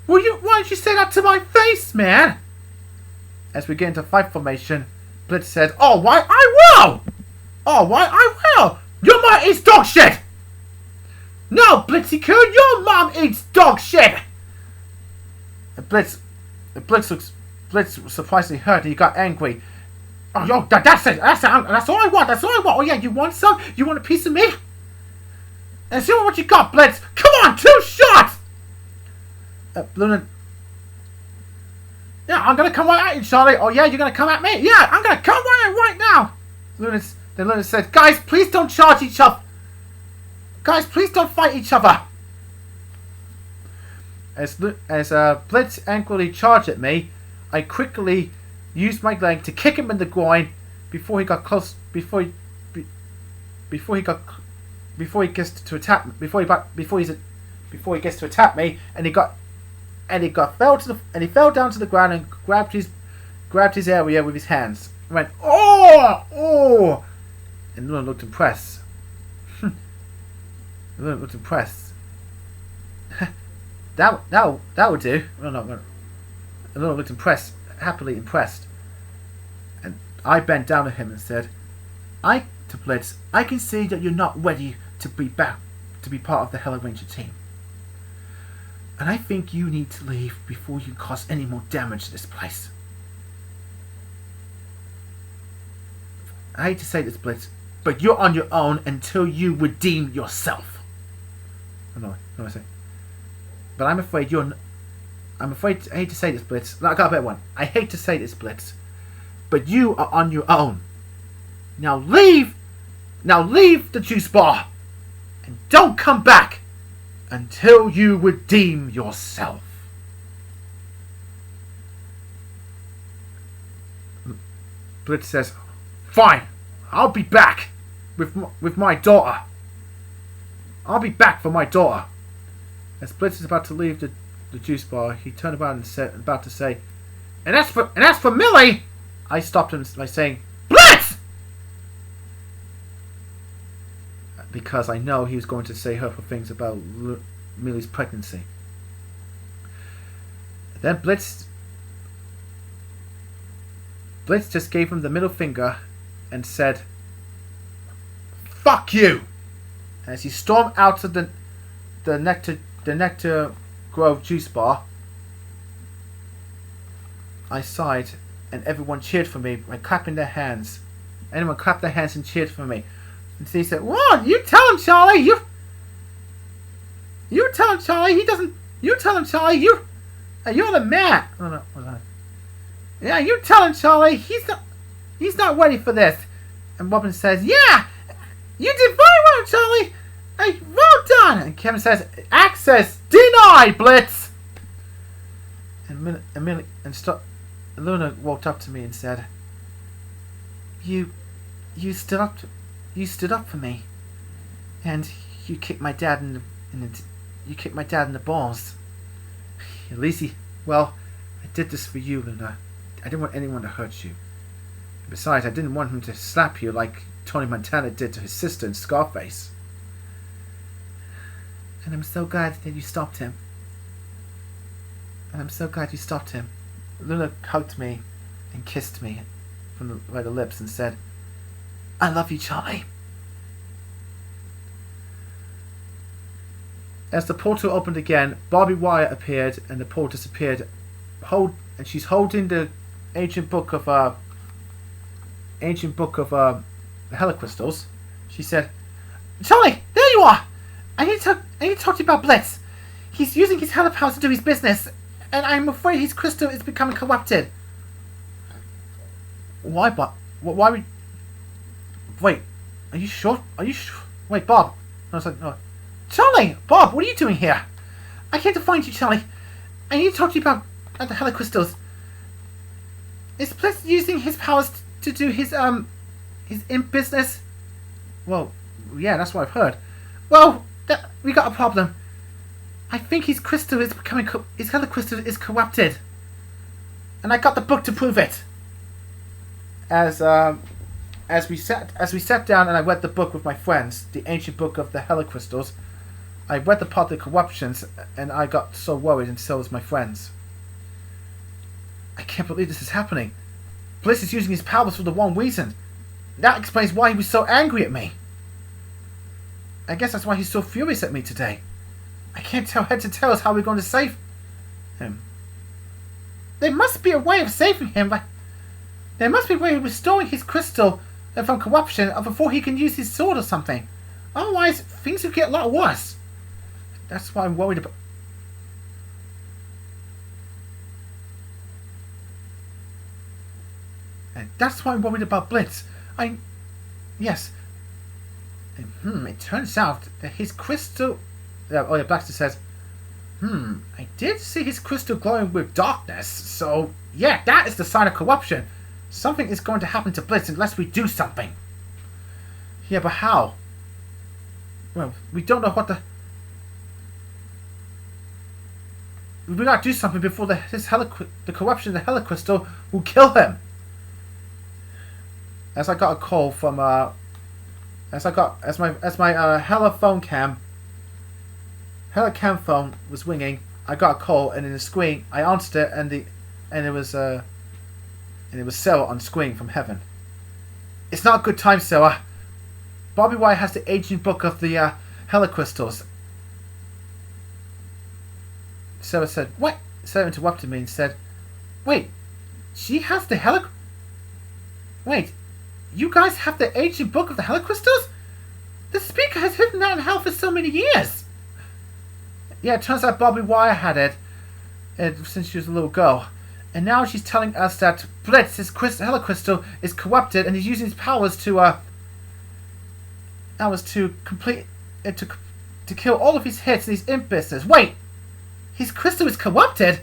Why didn't you say that to my face, man?" As we get into fight formation, Blitz says, "Oh, why I will! Oh, why I will! Your mom eats dog shit!" "No, Blitzy-kun, your mom eats dog shit!" And Blitz was surprisingly hurt and he got angry. "Oh, yo, that's it! That's all I want! That's all I want! Oh yeah, you want some? You want a piece of me? And see what you got, Blitz! Come on, 2 shots!" Luna... "Yeah, I'm gonna come right at you, Charlie." "Oh yeah, you're gonna come at me?" "Yeah, I'm gonna come right now." Luna said, "Guys, please don't charge each other. Guys, please don't fight each other." As Blitz angrily charged at me, I quickly used my leg to kick him in the groin before he got close. Before he gets to attack me. Before he gets to attack me, and he fell down to the ground and grabbed his area with his hands. And went, "Oh!" And Luna looked impressed. Luna looked impressed. that would do. No. Luna looked impressed, happily impressed. And I bent down to him and said, to Blitz, "I can see that you're not ready to be part of the Hellaranger team. And I think you need to leave before you cause any more damage to this place." I hate to say this, Blitz, but you're on your own until you redeem yourself. No, I say. But I hate to say this, Blitz. No, I got a better one. I hate to say this, Blitz, but you are on your own. Now leave the juice bar, and don't come back until you redeem yourself. Blitz says, "Fine, I'll be back with my daughter. I'll be back for my daughter." As Blitz is about to leave the juice bar, he turned about and said, about to say, "And as for Millie," I stopped him by saying, "Blitz!" Because I know he was going to say hurtful things about Millie's pregnancy. Then Blitz just gave him the middle finger and said, "Fuck you!" As he stormed out of the Nectar Grove juice bar. I sighed, and everyone cheered for me by clapping their hands. Anyone clapped their hands and cheered for me. And he said, "What? You tell him, Charlie. You tell him, Charlie. He doesn't. You tell him, Charlie. You're the man." Oh, no, what was that? "Yeah, you tell him, Charlie. He's not ready for this." And Robin says, "Yeah, you did very well, Charlie. Hey, well done." And Kevin says, "Access denied, Blitz." And Luna walked up to me and said, You stood up for me, and you kicked my dad in the balls. At least I did this for you, Luna. I didn't want anyone to hurt you. Besides, I didn't want him to slap you like Tony Montana did to his sister in Scarface. And I'm so glad that you stopped him. Luna hugged me and kissed me by the lips and said, "I love you, Charlie." As the portal opened again, Barbie Wire appeared and the portal disappeared. And she's holding the ancient book of the Helicrystals. She said, "Charlie, there you are! I need to talk to you about Blitz. He's using his helipowers to do his business, and I'm afraid his crystal is becoming corrupted." "Why, Bob? Why? Wait, are you sure? Wait, Bob." I was like, "No, Charlie, Bob, what are you doing here?" "I came to find you, Charlie. I need to talk to you about the Helicrystals. Is Blitz using his powers to do his imp business?" "Well, yeah, that's what I've heard." "Well, we got a problem. I think his crystal is becoming his Helicrystal is corrupted, and I got the book to prove it." As we sat down and I read the book with my friends, the ancient book of the Helicrystals, I read the part of the corruptions, and I got so worried, and so was my friends. "I can't believe this is happening. Blitz is using his powers for the wrong reason. That explains why he was so angry at me. I guess that's why he's so furious at me today. I can't tell head to tail how we're going to save him. There must be a way of saving him. There must be a way of restoring his crystal from corruption before he can use his sword or something. Otherwise, things will get a lot worse. That's why I'm worried about." And that's why I'm worried about Blitz. Yes. It turns out that his crystal... Baxter says, "I did see his crystal glowing with darkness, so yeah, that is the sign of corruption. Something is going to happen to Blitz unless we do something." "Yeah, but how?" "Well, we don't know what the... We gotta do something before the corruption of the Helicrystal will kill him." As I got a call from as my Helicam phone was ringing, I got a call, and in the screen I answered it, and it was Sarah on screen from heaven. "It's not a good time, Sarah. Barbie Wire has the ancient book of the Helicrystals." Sarah said, "What?" Sarah interrupted me and said, "Wait, she has the Wait, you guys have the ancient book of the Helicrystals? The speaker has hidden that in hell for so many years." "Yeah, it turns out Barbie Wire had it since she was a little girl. And now she's telling us that Blitz, his Helicrystal, is corrupted, and he's using his powers to kill all of his hits in his imp business. Wait! His crystal is corrupted?"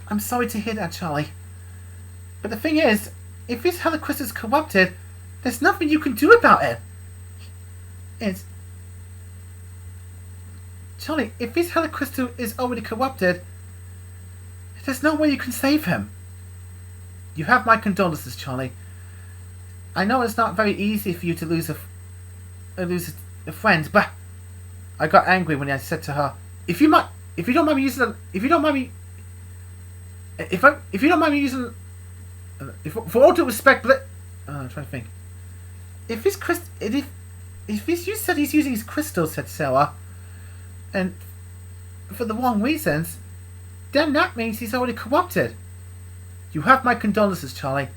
"I'm sorry to hear that, Charlie. But the thing is, if his Hellacrystal is corrupted, there's nothing you can do about it. It's... Charlie, if his Hellacrystal is already corrupted, there's no way you can save him. You have my condolences, Charlie. I know it's not very easy for you to lose a friend, but I got angry when I said to her, if you don't mind me using, for all due respect, I'm trying to think. If you said he's using his crystal, said Sarah, and for the wrong reasons, then that means he's already corrupted. You have my condolences, Charlie.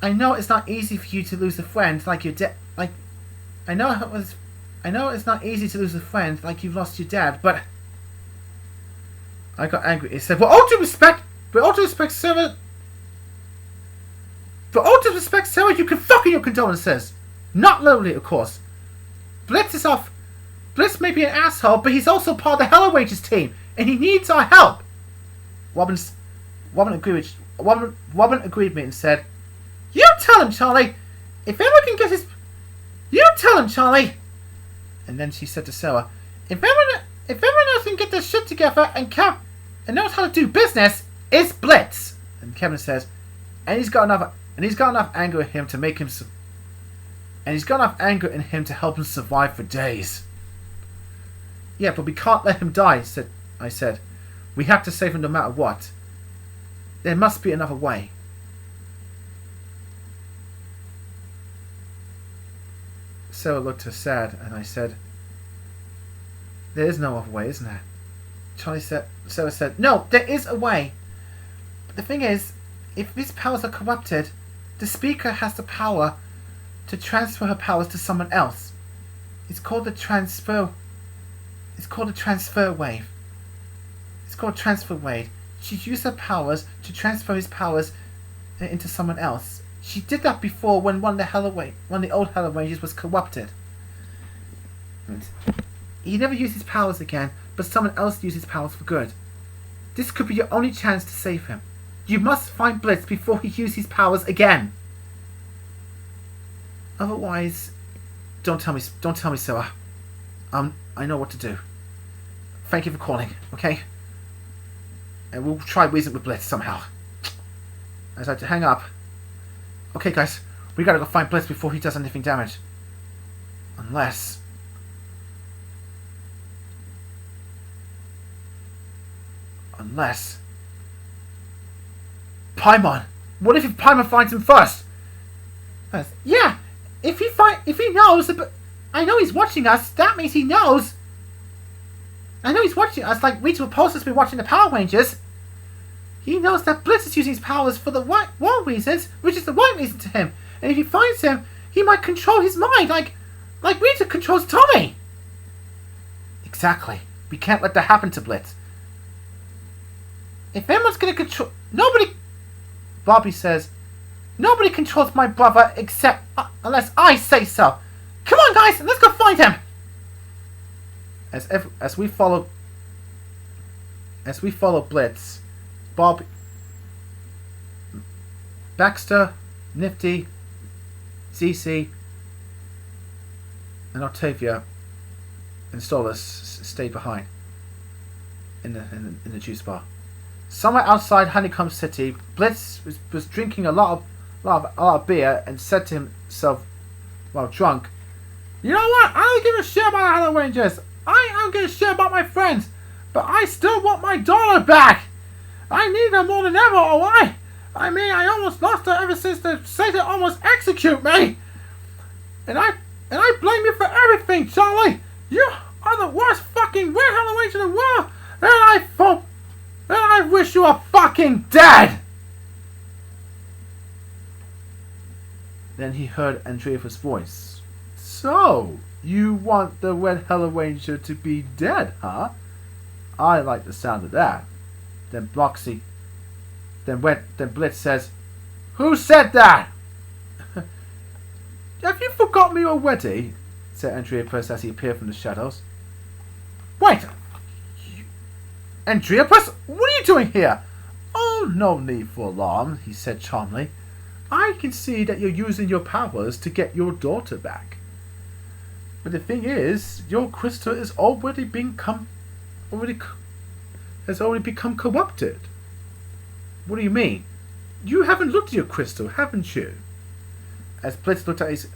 I know it's not easy for you to lose a friend like your dad. I know it's not easy to lose a friend like you've lost your dad, but I got angry. He said, "With all due respect, Sarah. You can fucking your condolences. Not literally, of course. Blitz is off. Blitz may be an asshole, but he's also part of the Hellaranger team, and he needs our help." Robin agreed with me and said, "You tell him, Charlie. If anyone can get his... You tell him, Charlie." And then she said to Sarah, If everyone else can get their shit together and knows how to do business, it's Blitz." And Kevin says, and he's got enough anger in him to make him... And he's got enough anger in him to help him survive for days. "Yeah, but we can't let him die," I said. "We have to save him no matter what. There must be another way." Sarah looked sad, and I said, "There is no other way, isn't there?" Sarah said, "No, there is a way. But the thing is, if his powers are corrupted, the speaker has the power to transfer her powers to someone else. It's called the transfer wave. It's called transfer wave. She used her powers to transfer his powers into someone else. She did that before when one of the old Hellarangers was corrupted. And he never used his powers again, but someone else used his powers for good. This could be your only chance to save him. You must find Blitz before he uses his powers again. Otherwise, don't tell me, Sarah. I know what to do. Thank you for calling, okay? And we'll try reason with Blitz somehow." As I had to hang up. "Okay, guys, we gotta go find Blitz before he does anything damage. Unless Paimon. What if Paimon finds him first?" "Yeah, if he knows, but I know he's watching us. That means he knows. I know he's watching us like VivziePop has been watching the Power Rangers. He knows that Blitz is using his powers for the wrong reasons, which is the right reason to him. And if he finds him, he might control his mind, like Rita controls Tommy." "Exactly. We can't let that happen to Blitz. If anyone's gonna control... Nobody..." Barbie says, "Nobody controls my brother except... unless I say so. Come on, guys, let's go find him." As we follow Blitz, Barbie, Baxter, Nifty, ZC, and Octavia and Stolas stayed behind in the juice bar. Somewhere outside Honeycomb City, Blitz was drinking a lot of beer and said to himself while drunk, "You know what? I don't give a shit about the Hellrangers. I don't give a shit about my friends, but I still want my daughter back. I need her more than ever, alright? I mean, I almost lost her ever since the Satan almost execute me. And I blame you for everything, Charlie. You are the worst fucking weird Hellranger in the world. And I wish you were fucking dead." Then he heard Andrea's voice. "So, you want the Red Hellaranger to be dead, huh? I like the sound of that." Then Blitz says, "Who said that?" "Have you forgot me already?" said Andreas as he appeared from the shadows. "Wait! Andreas, what are you doing here?" "Oh, Oh, no need for alarm, he said charmingly. I can see that you're using your powers to get your daughter back. But the thing is, your crystal has already become corrupted. What do you mean? You haven't looked at your crystal, haven't you? As Blitz looked at his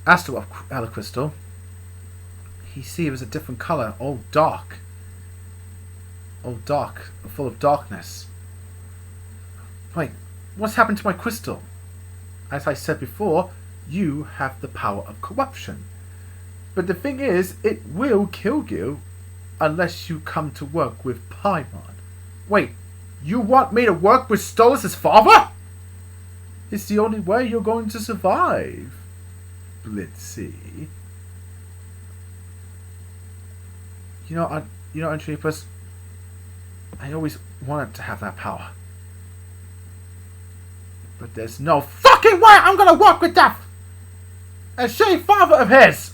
Astral crystal, he see it was a different color, all dark, full of darkness. Wait, what's happened to my crystal? As I said before, you have the power of corruption. But the thing is, it will kill you unless you come to work with Paimon. Wait, you want me to work with Stolas' father? It's the only way you're going to survive, Blitzy. You know, Antrepus, I always wanted to have that power. But there's no fucking way I'm gonna work with that shitty father of his!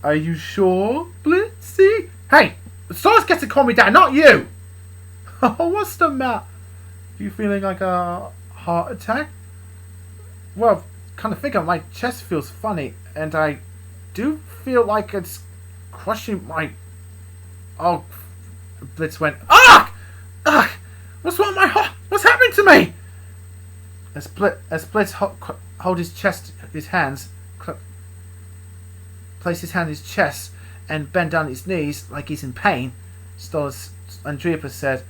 Are you sure, Blitzy? Hey! Stolas gets to call me dad, not you! Oh, what's the matter? You feeling like a heart attack? Well, kind of figure my chest feels funny, and I do feel like it's crushing my... Oh, Blitz went, ah! Ah! What's wrong with my heart? What's happening to me? As Blitz hold his chest, his hands, place his hand in his chest and bend down his knees like he's in pain, Stolas Andreas said,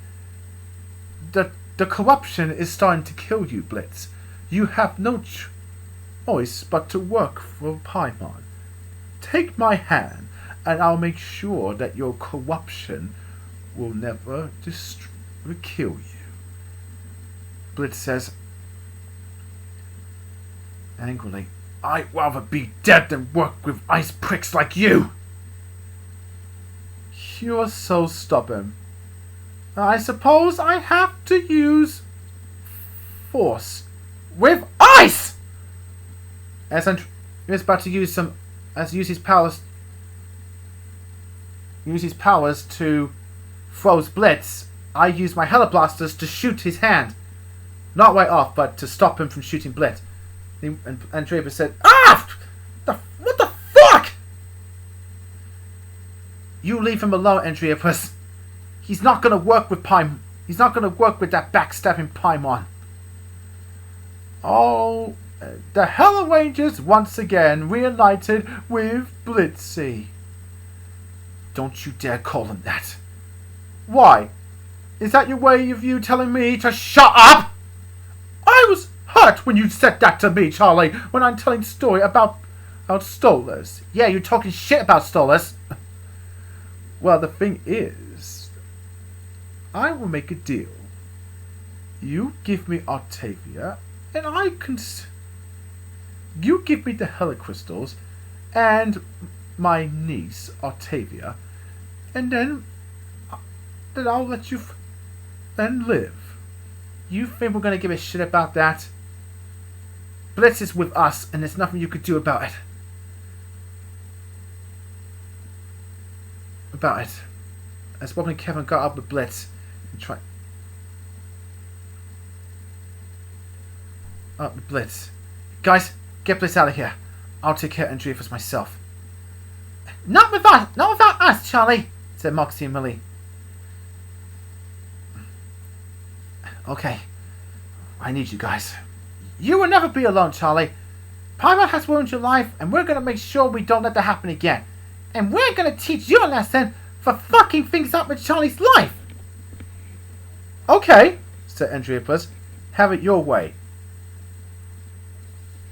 The corruption is starting to kill you, Blitz. You have no choice but to work for Paimon. Take my hand, and I'll make sure that your corruption will never kill you. Blitz says angrily, I'd rather be dead than work with ice pricks like you. You're so stubborn. I suppose I have to use force with ice. As Andreas is about to use his powers to froze Blitz, I use my Hella blasters to shoot his hand, not right off, but to stop him from shooting Blitz. And Andreas said, "Ah, what the fuck? You leave him alone, Andreas. He's not gonna work with He's not gonna work with that backstabbing Paimon." Oh, the Hellrangers once again reunited with Blitzy. Don't you dare call him that. Why? Is that your way of you telling me to shut up? I was hurt when you said that to me, Charlie, when I'm telling a story about Stolas. Yeah, you're talking shit about Stolas. Well, the thing is, I will make a deal. You give me Octavia, and I can... You give me the Hella crystals, and my niece, Octavia, and then I'll let you then live. You think we're going to give a shit about that? Blitz is with us, and there's nothing you could do about it. As Bob and Kevin got up with Blitz and tried... Up with Blitz. Guys, get Blitz out of here. I'll take care of Andreas myself. Not without us, Charlie, said Moxie and Millie. Okay, I need you guys. You will never be alone, Charlie. Paimon has ruined your life, and we're going to make sure we don't let that happen again. And we're going to teach you a lesson for fucking things up with Charlie's life. Okay, said Andreas. Have it your way.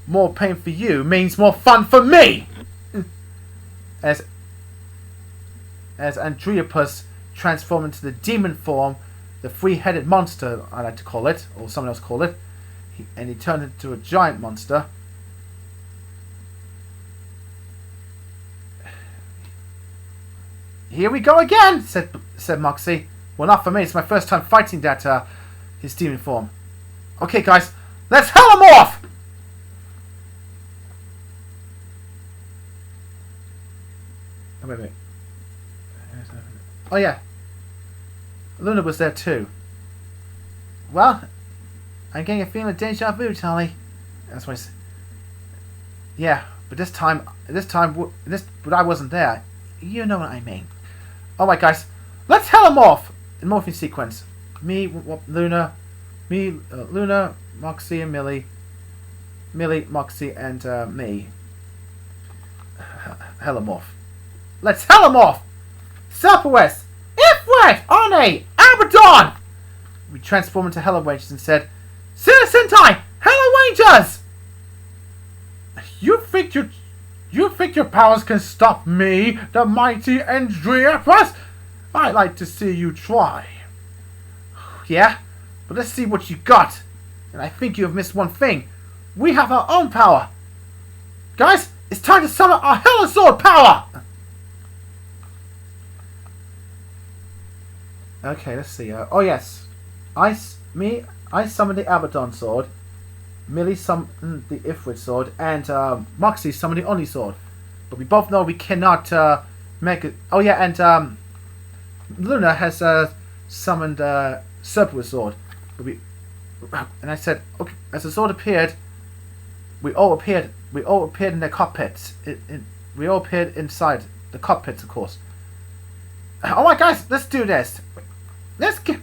More pain for you means more fun for me. As Andreas transformed into the demon form, the three-headed monster, I like to call it, or someone else call it, and he turned into a giant monster. Here we go again, said Moxie. Well, not for me. It's my first time fighting that his demon form. Okay, guys, let's hell him off. wait. Oh yeah, Luna was there too. Well, I'm getting a feeling of deja vu, Charlie. That's what I said. Yeah, but but I wasn't there. You know what I mean. Alright guys, let's hell them off in morphing sequence. Luna, Moxie and Millie, Moxie and me. Hell them off. Let's hell them off! Southwest, Ifrit, Arne, Abaddon! We transformed into Hellaranger and said, Sentai, Hellaranger! You think your powers can stop me, the mighty Andreas? I'd like to see you try. Yeah, but let's see what you got. And I think you have missed one thing. We have our own power. Guys, it's time to summon our Hella Sword power! Okay, let's see. Oh yes, I summoned the Abaddon sword. Millie summoned the Ifrit sword, and Moxie summoned the Oni sword. But we both know we cannot make it. Oh yeah, and Luna has summoned Serpent sword. And I said, okay, as the sword appeared, we all appeared in the cockpits. We all appeared inside the cockpits, of course. Alright guys, let's do this. Let's give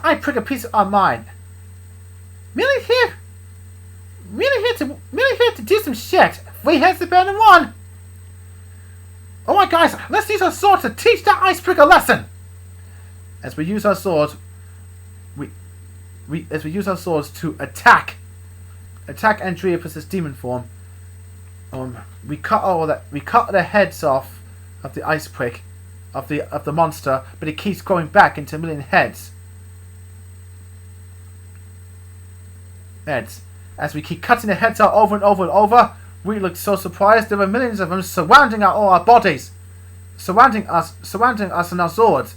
I.M.P a piece of our mind. Millie here to do some shit. 3 heads are better than 1. Alright guys, let's use our sword to teach that I.M.P a lesson. As we use our swords, as we use our swords to attack Andreas' demon form. We cut the heads off of the ice prick of the monster, but it keeps growing back into a million heads. As we keep cutting the heads out over and over and over, we look so surprised there were millions of them surrounding all our bodies, surrounding us and our swords.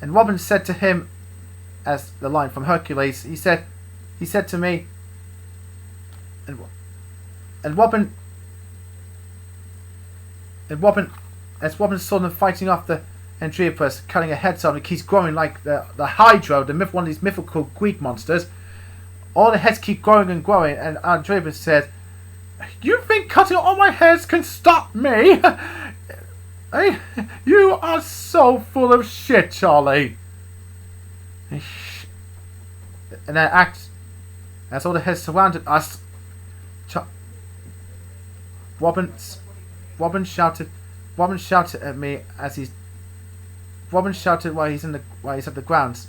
And Robin said to him, as the line from Hercules, he said to me, and Robin, as Robin saw them fighting off the Andreas, cutting their heads off, it keeps growing like the Hydra, one of these mythical Greek monsters. All the heads keep growing and growing, and Andreas said, "You think cutting all my heads can stop me? You are so full of shit, Charlie." And as all the heads surrounded us, Robin shouted at me while he's at the grounds.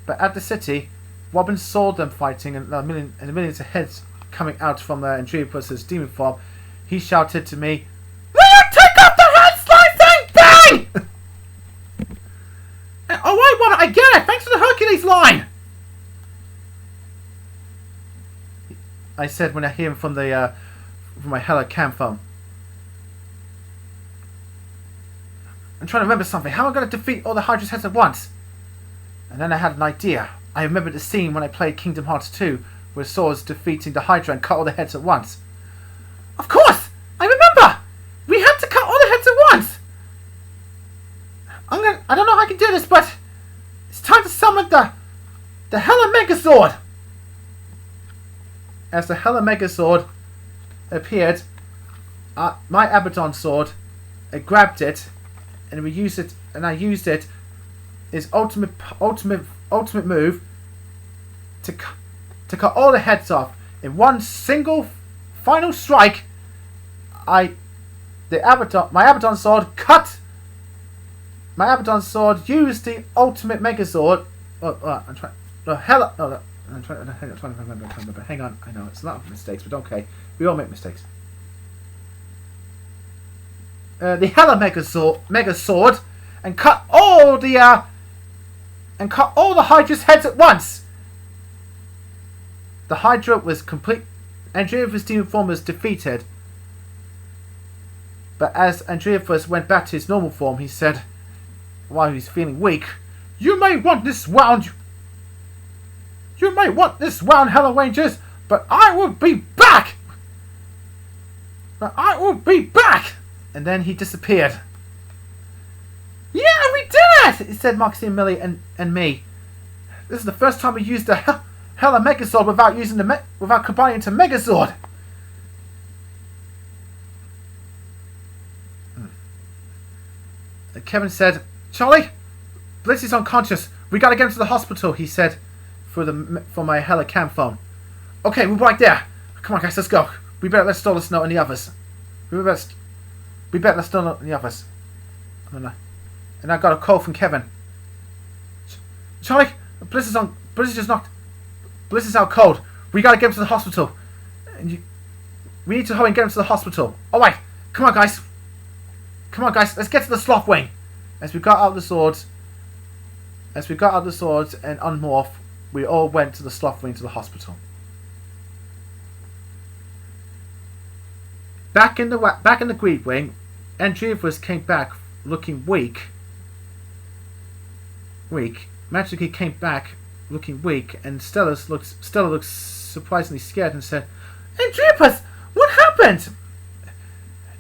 But at the city, Robin saw them fighting and the millions of heads coming out from Andreas' demon form. He shouted to me, "Will you take off the head slicing thing?" Alright, Robin, I get it. Thanks for the Hercules line. I said when I hear him from my Hella cam phone. I'm trying to remember something. How am I going to defeat all the Hydra's heads at once? And then I had an idea. I remembered the scene when I played Kingdom Hearts 2, where Swords defeating the Hydra and cut all the heads at once. Of course! I remember! We had to cut all the heads at once! I don't know how I can do this, but it's time to summon the Hella Megazord! As the Hella Megazord appeared, my Abaddon sword, I grabbed it, and I used it, his ultimate move, to cut all the heads off in one single final strike. My Abaddon sword used the ultimate Megazord. I'm trying to remember. Hang on, I know it's a lot of mistakes, but okay, we all make mistakes. The Hella Megazord, and cut all the Hydra's heads at once. The Hydra was complete. Andreas' demon form was defeated. But as Andreas went back to his normal form, he said, while he was feeling weak, "You may want this round. You may want this round, Hellaranger, but I will be back." I will be back! And then he disappeared. Yeah, we did it! He said Moxie and Millie and me. This is the first time we used the Hella Megazord without combining into Megazord. Kevin said, Charlie, Blitz is unconscious. We gotta get him to the hospital, he said for my Hella cam phone. Okay, we're right there. Come on, guys, let's go. We better let Stolas know and the others. We better let Stolas know and the others. And I got a call from Kevin. Charlie, Blitz is out cold. We gotta get him to the hospital. We need to hurry and get him to the hospital. Alright, come on, guys. Come on, guys, let's get to the sloth wing. As we got out the swords and unmorph, we all went to the sloth wing to the hospital. Back in the greed wing, Andreevas came back looking weak. Magically came back looking weak, and Stella looked surprisingly scared and said, Andreevas, what happened?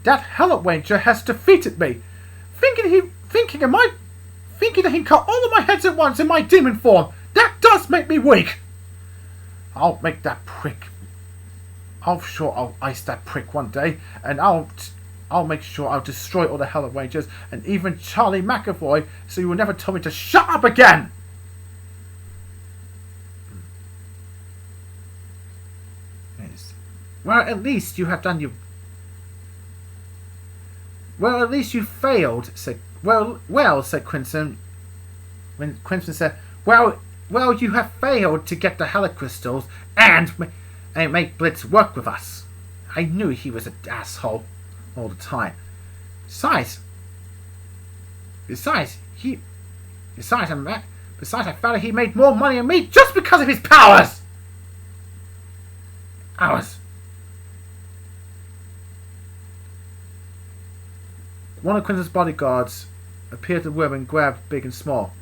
That Hellaranger has defeated me, thinking that he cut all of my heads at once in my demon form. That does make me weak. I'll make that prick. I'll ice that prick one day, and I'll make sure I'll destroy all the Hellarangers and even Charlie McEvoy, so you will never tell me to shut up again. Yes. Well, at least you have done your. Well, at least you failed, said... Well, said Crimson. When Crimson said, Well, you have failed to get the Hella Crystals and make Blitz work with us. I knew he was an asshole all the time. Besides, I found out he made more money than me just because of his powers! One of Crimson's bodyguards appeared in the room and grabbed Big and Small.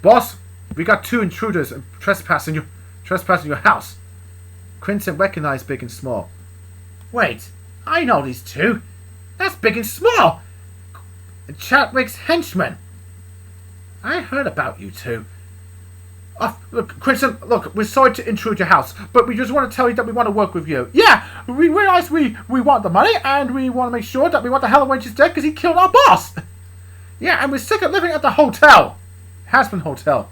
Boss, we got 2 intruders trespassing your house. Crimson recognized Big and Small. Wait, I know these 2. That's Big and Small. And Chadwick's henchmen. I heard about you 2. Look, Crimson, look, we're sorry to intrude your house, but we just want to tell you that we want to work with you. Yeah, we realize we want the money, and we want to make sure that we want the Hellaranger dead because he killed our boss. Yeah, and we're sick of living at the hotel. Hazbin Hotel.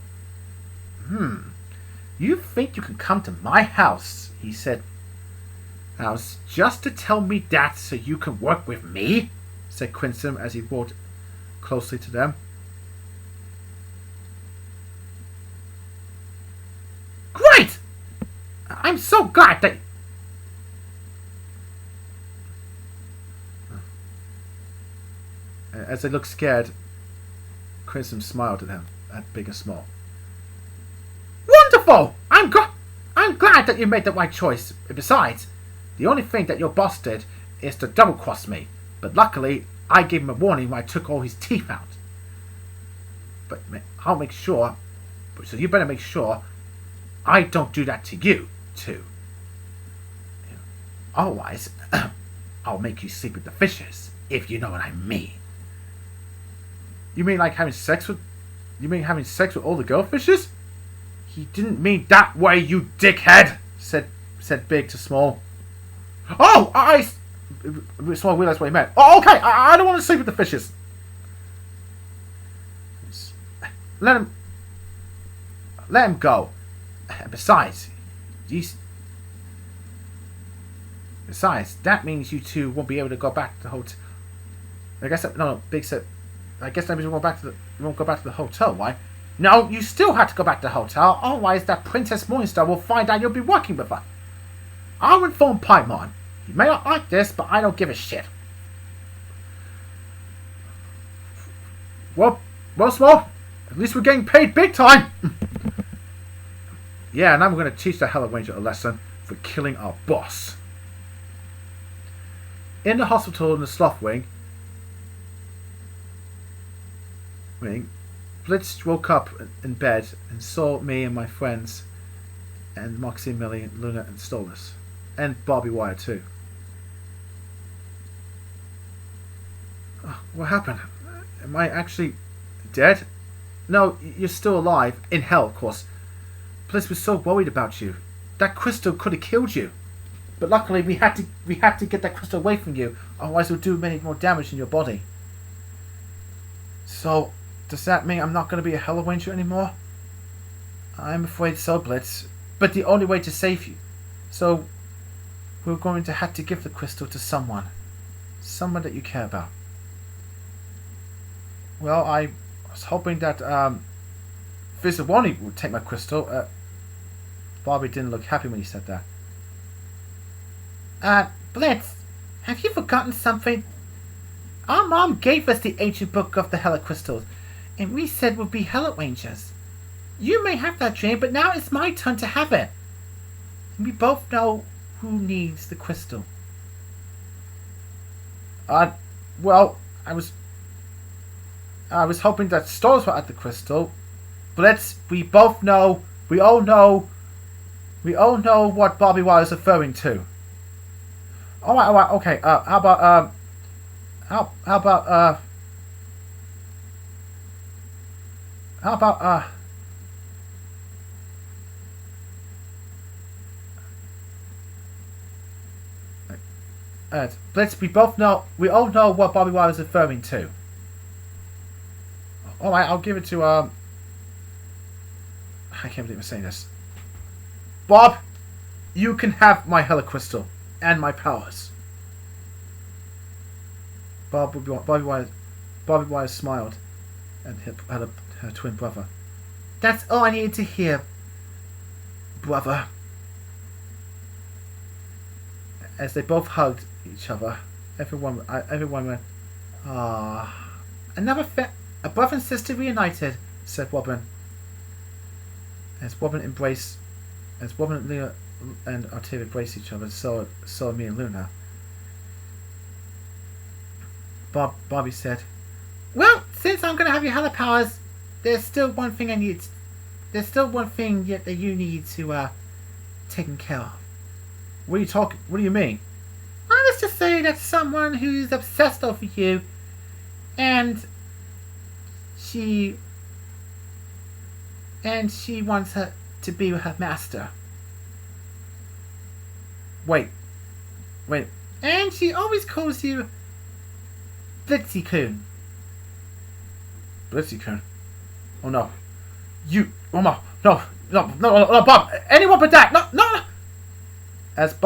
You think you can come to my house, he said. House, just to tell me that so you can work with me? Said Crimson as he walked closely to them. Great! I'm so glad that... As they looked scared, Crimson smiled at them, at Big and Small. Wonderful! I'm glad that you made the right choice. Besides, the only thing that your boss did is to double-cross me. But luckily, I gave him a warning when I took all his teeth out. But I'll make sure... So you better make sure I don't do that to you, too. Otherwise, I'll make you sleep with the fishes, if you know what I mean. You mean like having sex with... You mean having sex with all the girlfishes? He didn't mean that way, you dickhead, said Big to Small. Oh, Small realized what he meant. Oh, okay, I don't want to sleep with the fishes. Let him go. Besides, that means you 2 won't be able to go back to the hotel. I guess Big said. I guess that means we won't go back to the hotel. Why? No, you still have to go back to the hotel. Otherwise, that Princess Morningstar will find out you'll be working with her. I'll inform Paimon. You may not like this, but I don't give a shit. Well, Small. At least we're getting paid big time. Yeah, and I'm going to teach the Hellaranger a lesson for killing our boss. In the hospital in the sloth wing, Blitz woke up in bed and saw me and my friends, and Moxie, Millie, and Luna, and Stolas, and Barbie Wire too. What happened? Am I actually dead? No, you're still alive. In hell, of course. Blitz was so worried about you. That crystal could have killed you. But luckily we had to get that crystal away from you, otherwise it would do many more damage in your body. So, does that mean I'm not going to be a Hellaranger anymore? I'm afraid so, Blitz. But the only way to save you. So, we're going to have to give the crystal to someone. Someone that you care about. Well, I was hoping that Vivienne would take my crystal. Barbie didn't look happy when he said that. Blitz, have you forgotten something? Our mom gave us the ancient book of the Hella crystals, and we said we'd be Hellaranger. You may have that dream, but now it's my turn to have it. And we both know who needs the crystal. Well, I was hoping that stores were at the crystal. Blitz, we all know what Barbie Wire is referring to. Alright, okay. How about Blitz, we all know what Barbie Wire is referring to. Alright, I'll give it to I can't believe I'm saying this. Bob, you can have my Hella crystal and my powers. Barbie Wire smiled and had her twin brother. That's all I needed to hear, brother. As they both hugged each other, everyone went, "Ah, a brother and sister reunited," said Robin. As Robin and Lena and Arteta embraced each other, so me and Luna. Barbie said, "Well, since I'm going to have your Hella powers, there's still one thing that you need to taken care of." What do you mean? Well, let's just say that someone who's obsessed over you, and she wants her to be with her master. Wait. And she always calls you Blitzy-kun. Blitzy-kun? Oh no. No, Bob! Anyone but that! No! As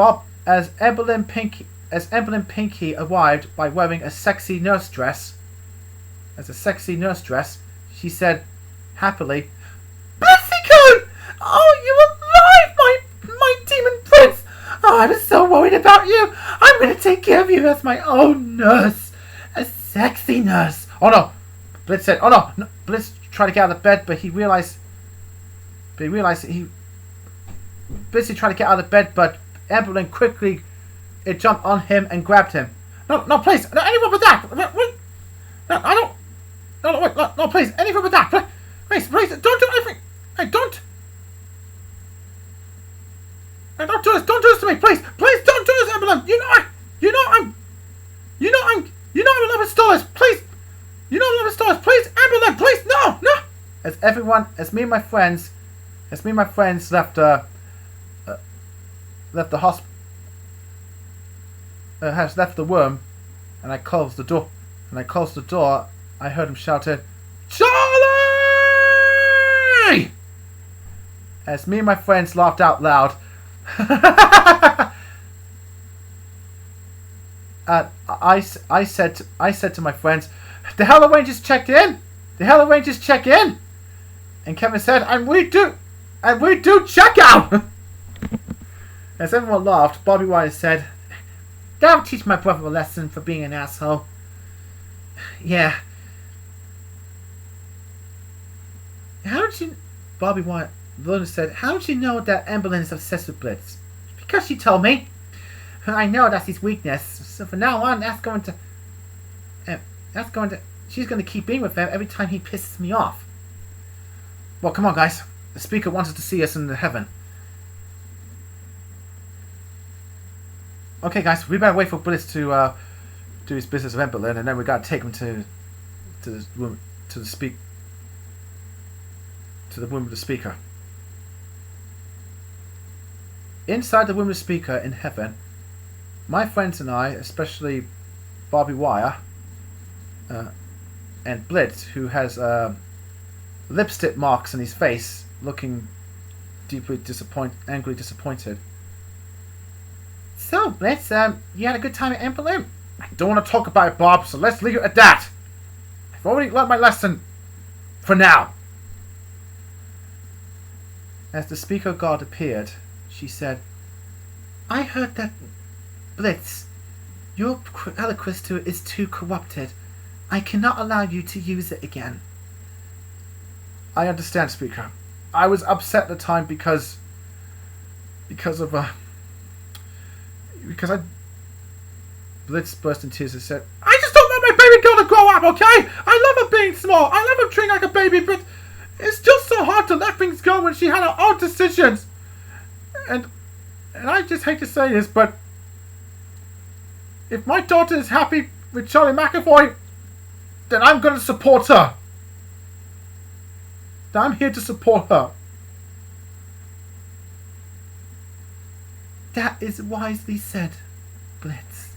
Evelyn Pinky arrived by wearing a sexy nurse dress, she said happily, "Blitzy-kun! Oh, you're alive, my demon prince! Oh, I was so worried about you. I'm going to take care of you as my own nurse. A sexy nurse." Oh no! Blitz said, "Oh no!" Blitz tried to get out of bed, but he realized Blitz tried to get out of bed, but Evelyn quickly jumped on him and grabbed him. No, please! No, anyone but that! No, I don't... No, please! Anyone but that! Please, don't do anything! Hey, don't do this! Don't do this to me! Please, don't do this, Evelyn! I'm in love with stars! Please! I'm in love with stars! Please, Evelyn! Please, no! As me and my friends left the hospital, has left the room, and I closed the door. I heard him shouted, "Charlie!" As me and my friends laughed out loud. I said to my friends, "The Hellarangers check in! And Kevin said, and we do check out!" As everyone laughed, Barbie Wire said, "That'll teach my brother a lesson for being an asshole." Yeah. Barbie Wire said, "How did you know that Emberlyn is obsessed with Blitz?" "Because she told me. I know that's his weakness. So from now on, she's going to keep being with him every time he pisses me off." Well, come on, guys. The speaker wants us to see us in heaven. Okay, guys, we better wait for Blitz to do his business with Lynn, and then we gotta take him to the room to the room with the speaker. Inside the room with the speaker in heaven, my friends and I, especially Barbie Wire and Blitz, who has lipstick marks on his face, looking deeply angrily disappointed. So, Blitz, you had a good time at I don't want to talk about it, Bob, so let's leave it at that. I've already learned my lesson. For now. As the speaker god appeared, she said, I heard that, Blitz, your crystal is too corrupted. I cannot allow you to use it again. I understand, speaker. I was upset at the time because Blitz burst in tears and said, I just don't want my baby girl to grow up, okay? I love her being small. I love her treating like a baby, but it's just so hard to let things go when she had her own decisions. And I just hate to say this, but if my daughter is happy with Charlie McEvoy, then I'm going to support her. I'm here to support her. That is wisely said, Blitz.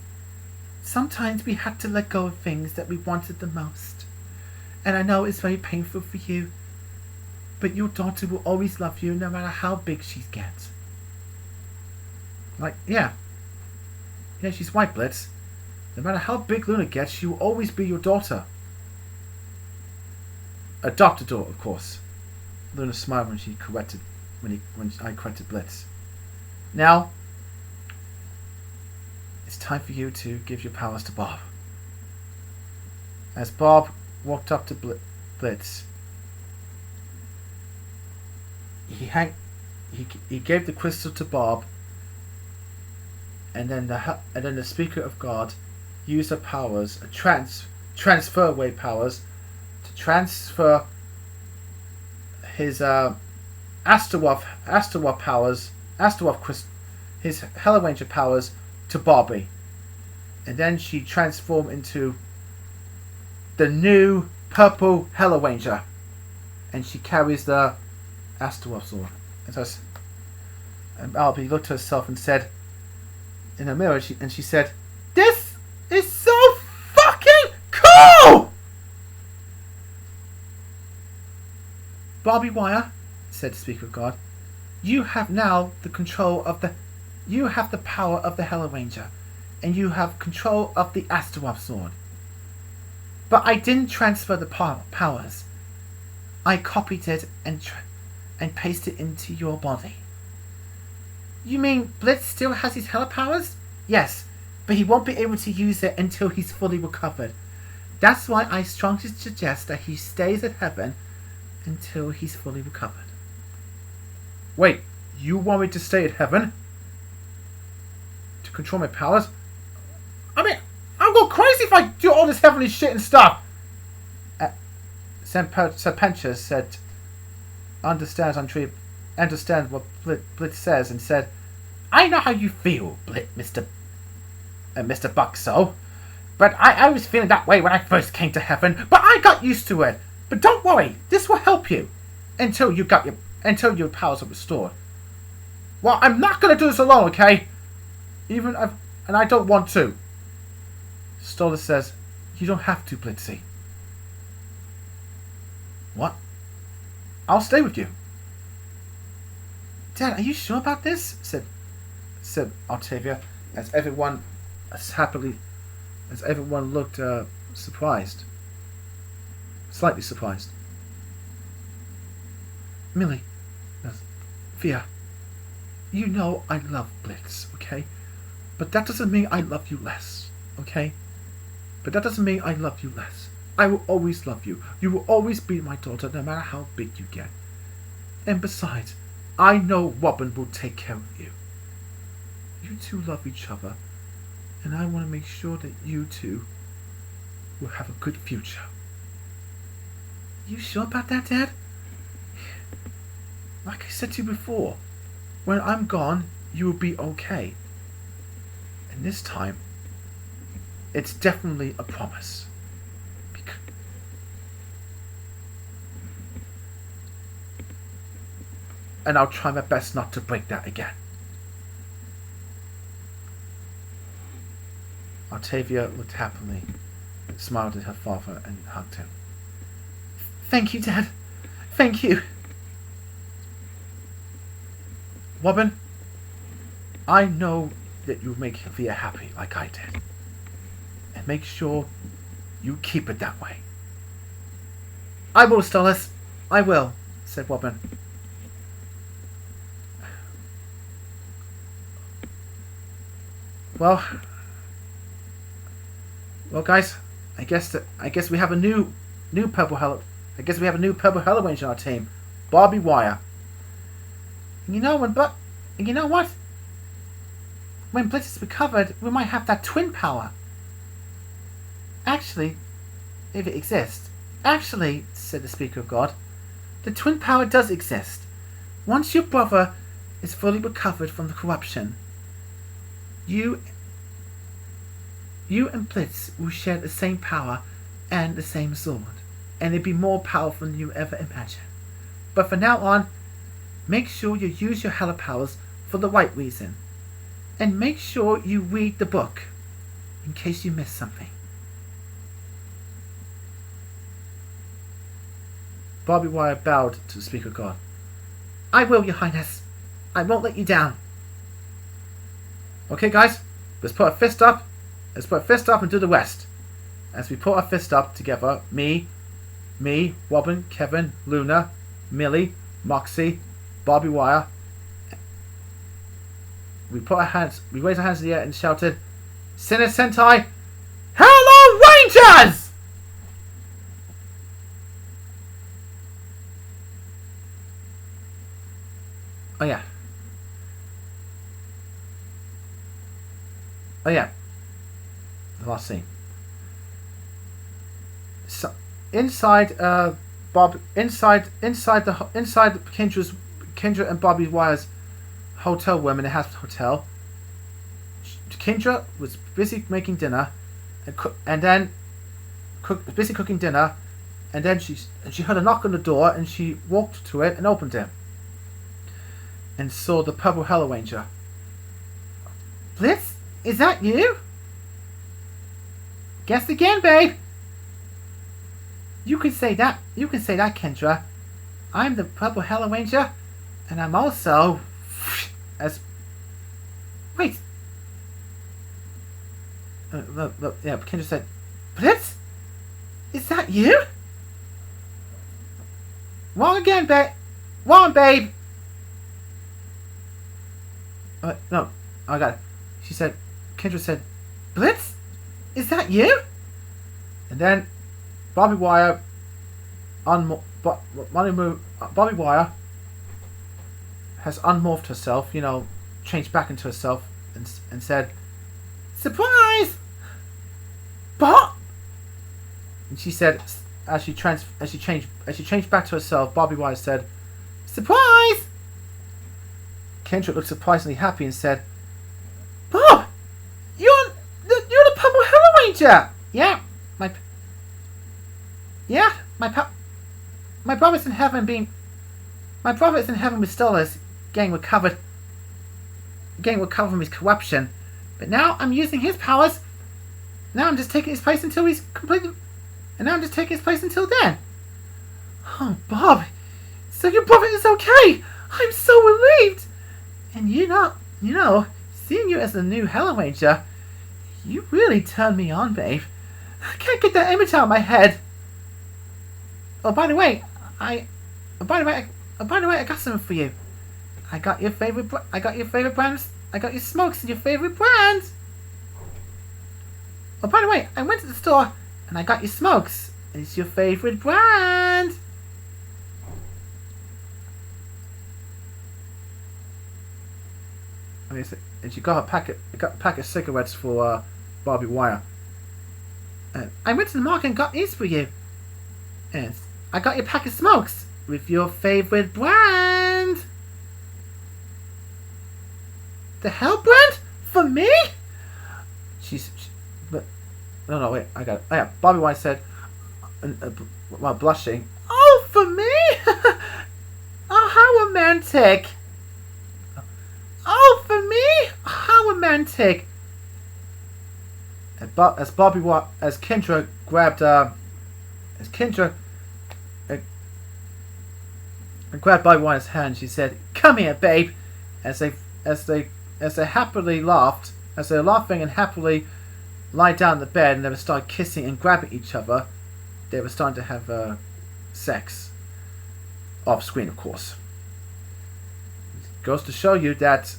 Sometimes we had to let go of things that we wanted the most. And I know it's very painful for you. But your daughter will always love you no matter how big she gets. Like, yeah. Yeah, she's white, Blitz. No matter how big Luna gets, she will always be your daughter. Adopted daughter, of course. Luna smiled when I corrected Blitz. Now, it's time for you to give your powers to Bob. As Bob walked up to Blitz, he gave the crystal to Bob, and then the speaker of God used her powers, transfer away powers, to transfer his Astaroth powers, his Hellaranger powers to Barbie, and then she transformed into the new purple Hellaranger, and she carries the Astaroth sword. And Barbie looked at herself and said, in her mirror, she said, "This is so fucking cool!" Barbie Wire, said the speaker of God, you have now the control of you have the power of the Hellaranger, and you have control of the Astaroth sword. But I didn't transfer the powers. I copied it and pasted it into your body. You mean Blitz still has his Hella powers? Yes, but he won't be able to use it until he's fully recovered. That's why I strongly suggest that he stays at heaven until he's fully recovered. Wait, you want me to stay at heaven? To control my powers? I mean, I'll go crazy if I do all this heavenly shit and stuff. Serpentia said, understand what Blitz says, and said, I know how you feel, Mr. Buxo. But I was feeling that way when I first came to heaven, but I got used to it. But don't worry, this will help you until your powers are restored. Well, I'm not going to do this alone, okay? And I don't want to. Stoller says, you don't have to, Blitzy. What? I'll stay with you. Dad, are you sure about this? Said Octavia, as everyone looked surprised. Slightly surprised. Millie, Fia, you know I love Blitz, okay? But that doesn't mean I love you less, okay? But that doesn't mean I love you less. I will always love you. You will always be my daughter, no matter how big you get. And besides, I know Robin will take care of you. You two love each other, and I want to make sure that you two will have a good future. You sure about that, Dad? Like I said to you before, when I'm gone, you will be okay. And this time, It's definitely a promise. And I'll try my best not to break that again. Octavia looked happily, smiled at her father, and hugged him. Thank you, Dad. Thank you. Robin, I know that you make Via happy like I did. And make sure you keep it that way. I will, Stolas. I will, said Robin. Well, guys, I guess we have a new purple Hellaranger on our team, Barbie Wire. And you know what? When Blitz is recovered, we might have that twin power. Actually, if it exists. Actually, said the Speaker of God, the twin power does exist. Once your brother is fully recovered from the corruption, you and Blitz will share the same power and the same sword, and it'll be more powerful than you ever imagined. But from now on, make sure you use your Hella powers for the right reason, and make sure you read the book in case you miss something. Barbie Wire bowed to the Speaker of God. I will, Your Highness. I won't let you down. Okay, guys, let's put our fist up. Let's put our fist up and do the rest. As we put our fist up together, me, Robin, Kevin, Luna, Millie, Moxie, Barbie Wire. We raised our hands in the air and shouted, Sentai, Hellaranger! Oh yeah. The last scene. So inside Kendra and Barbie Wire's hotel room in the Hazbin hotel, Kendra was busy making dinner, busy cooking dinner, and then she heard a knock on the door, and she walked to it and opened it, and saw the purple Hellaranger. Blitz, is that you? Guess again, babe. You can say that, Kendra. I'm the purple Hellaranger, and I'm also Wait. Yeah, Kendra said, Blitz? Is that you? Wrong again, babe. Wrong, babe. No, I got it. Kendra said, Blitz? Is that you? And then Barbie Wire Barbie Wire has unmorphed herself, changed back into herself, and said, Surprise! But, and she said, as she changed back to herself, Barbie Wire said, Surprise! Kendra looked surprisingly happy and said, Bob, you're the purple Hellaranger. My brother's in heaven with Stolas, getting recovered from his corruption. But now I'm using his powers. Now I'm just taking his place until he's completely. And now I'm just taking his place until then. Oh, Bob, so your brother is okay. I'm so relieved. And seeing you as the new Hellaranger, you really turned me on, babe. I can't get that image out of my head. Oh, by the way, I got something for you. I got your favorite brands. I got your smokes and your favorite brands. Oh, by the way, I went to the store and I got your smokes. And it's your favorite brand. And she got a packet of cigarettes for Barbie Wire. I went to the market and got these for you. And I got your pack of smokes with your favorite brand. The Hell brand? For me? No, no, wait, I got it. Oh, yeah, Barbie Wire said, while blushing, "Oh, for me? Oh, how romantic! Oh, for me? How romantic!" As Kendra grabbed, grabbed Barbie Wire's hand, she said, "Come here, babe." As they happily laughed, as they were laughing and happily lie down in the bed, and they were started kissing and grabbing each other, they were starting to have sex off screen, of course. It goes to show you that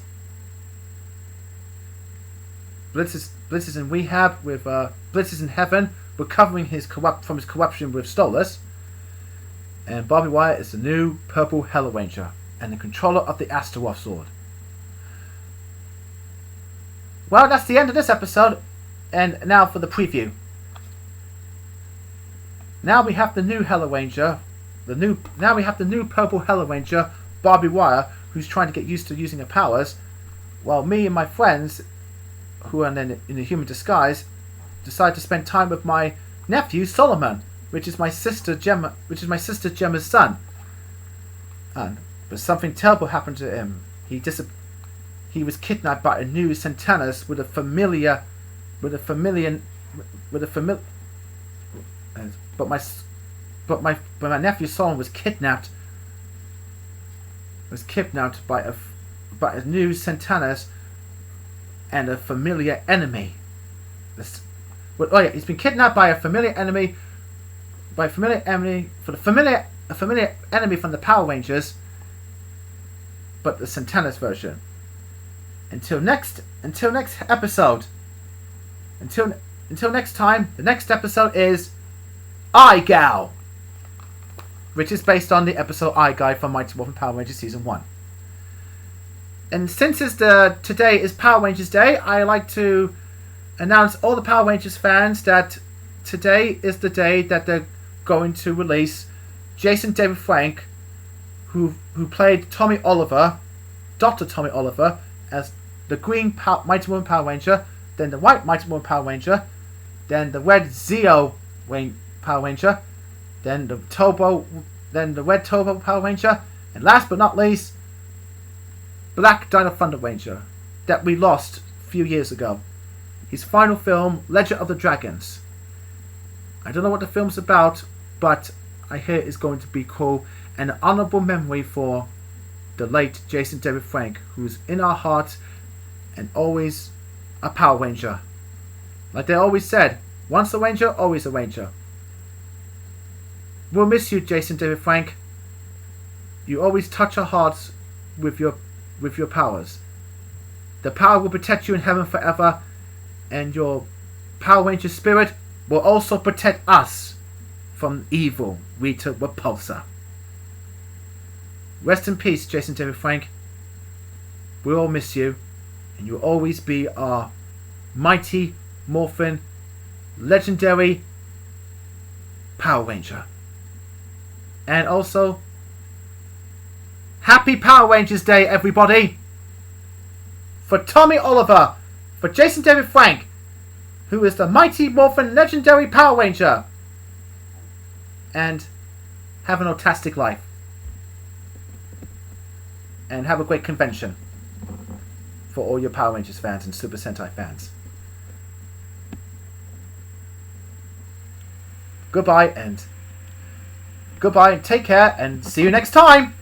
Blitz is in rehab with Blitz is in heaven, recovering from his corruption with Stolas, and Barbie Wire is the new purple Hellaranger and the controller of the Astaroth sword. Well, that's the end of this episode, and now for the preview. Now we have the new Hellaranger, now we have the new purple Hellaranger, Barbie Wire, who's trying to get used to using her powers, while me and my friends, who are in a human disguise, decide to spend time with my nephew Solomon, which is my sister Gemma's son. But something terrible happened to him. He was kidnapped by a new Sentinels with a familiar. But my nephew Solomon was kidnapped by a new Sentinels and a familiar enemy. He's been kidnapped by a familiar enemy. A familiar enemy from the Power Rangers, but the Sentinels version. Until next episode. Until next time, the next episode is I Gal, which is based on the episode I Guy from Mighty Morphin Power Rangers Season 1. And since today is Power Rangers Day, I like to announce all the Power Rangers fans that today is the day that they're going to release Jason David Frank, who played Tommy Oliver, Dr. Tommy Oliver, as the green Mighty Morphin Power Ranger, then the white Mighty Morphin Power Ranger, then the red Zeo Power Ranger, then the red Turbo Power Ranger, and last but not least, Black Dino Thunder Ranger, that we lost a few years ago. His final film, Legend of the Dragons. I don't know what the film's about, but I hear it's going to be cool, and an honourable memory for the late Jason David Frank, who's in our hearts and always a Power Ranger. Like they always said, once a Ranger, always a Ranger. We'll miss you, Jason David Frank. You always touch our hearts with your powers. The power will protect you in heaven forever, and your Power Ranger spirit will also protect us from evil Rita Repulsa. Rest in peace, Jason David Frank. We'll all miss you, and you'll always be our mighty Morphin legendary Power Ranger. And also, Happy Power Rangers Day, everybody! For Tommy Oliver, for Jason David Frank, who is the mighty Morphin legendary Power Ranger. And have an fantastic life. And have a great convention for all your Power Rangers fans and Super Sentai fans. Goodbye and take care and see you next time!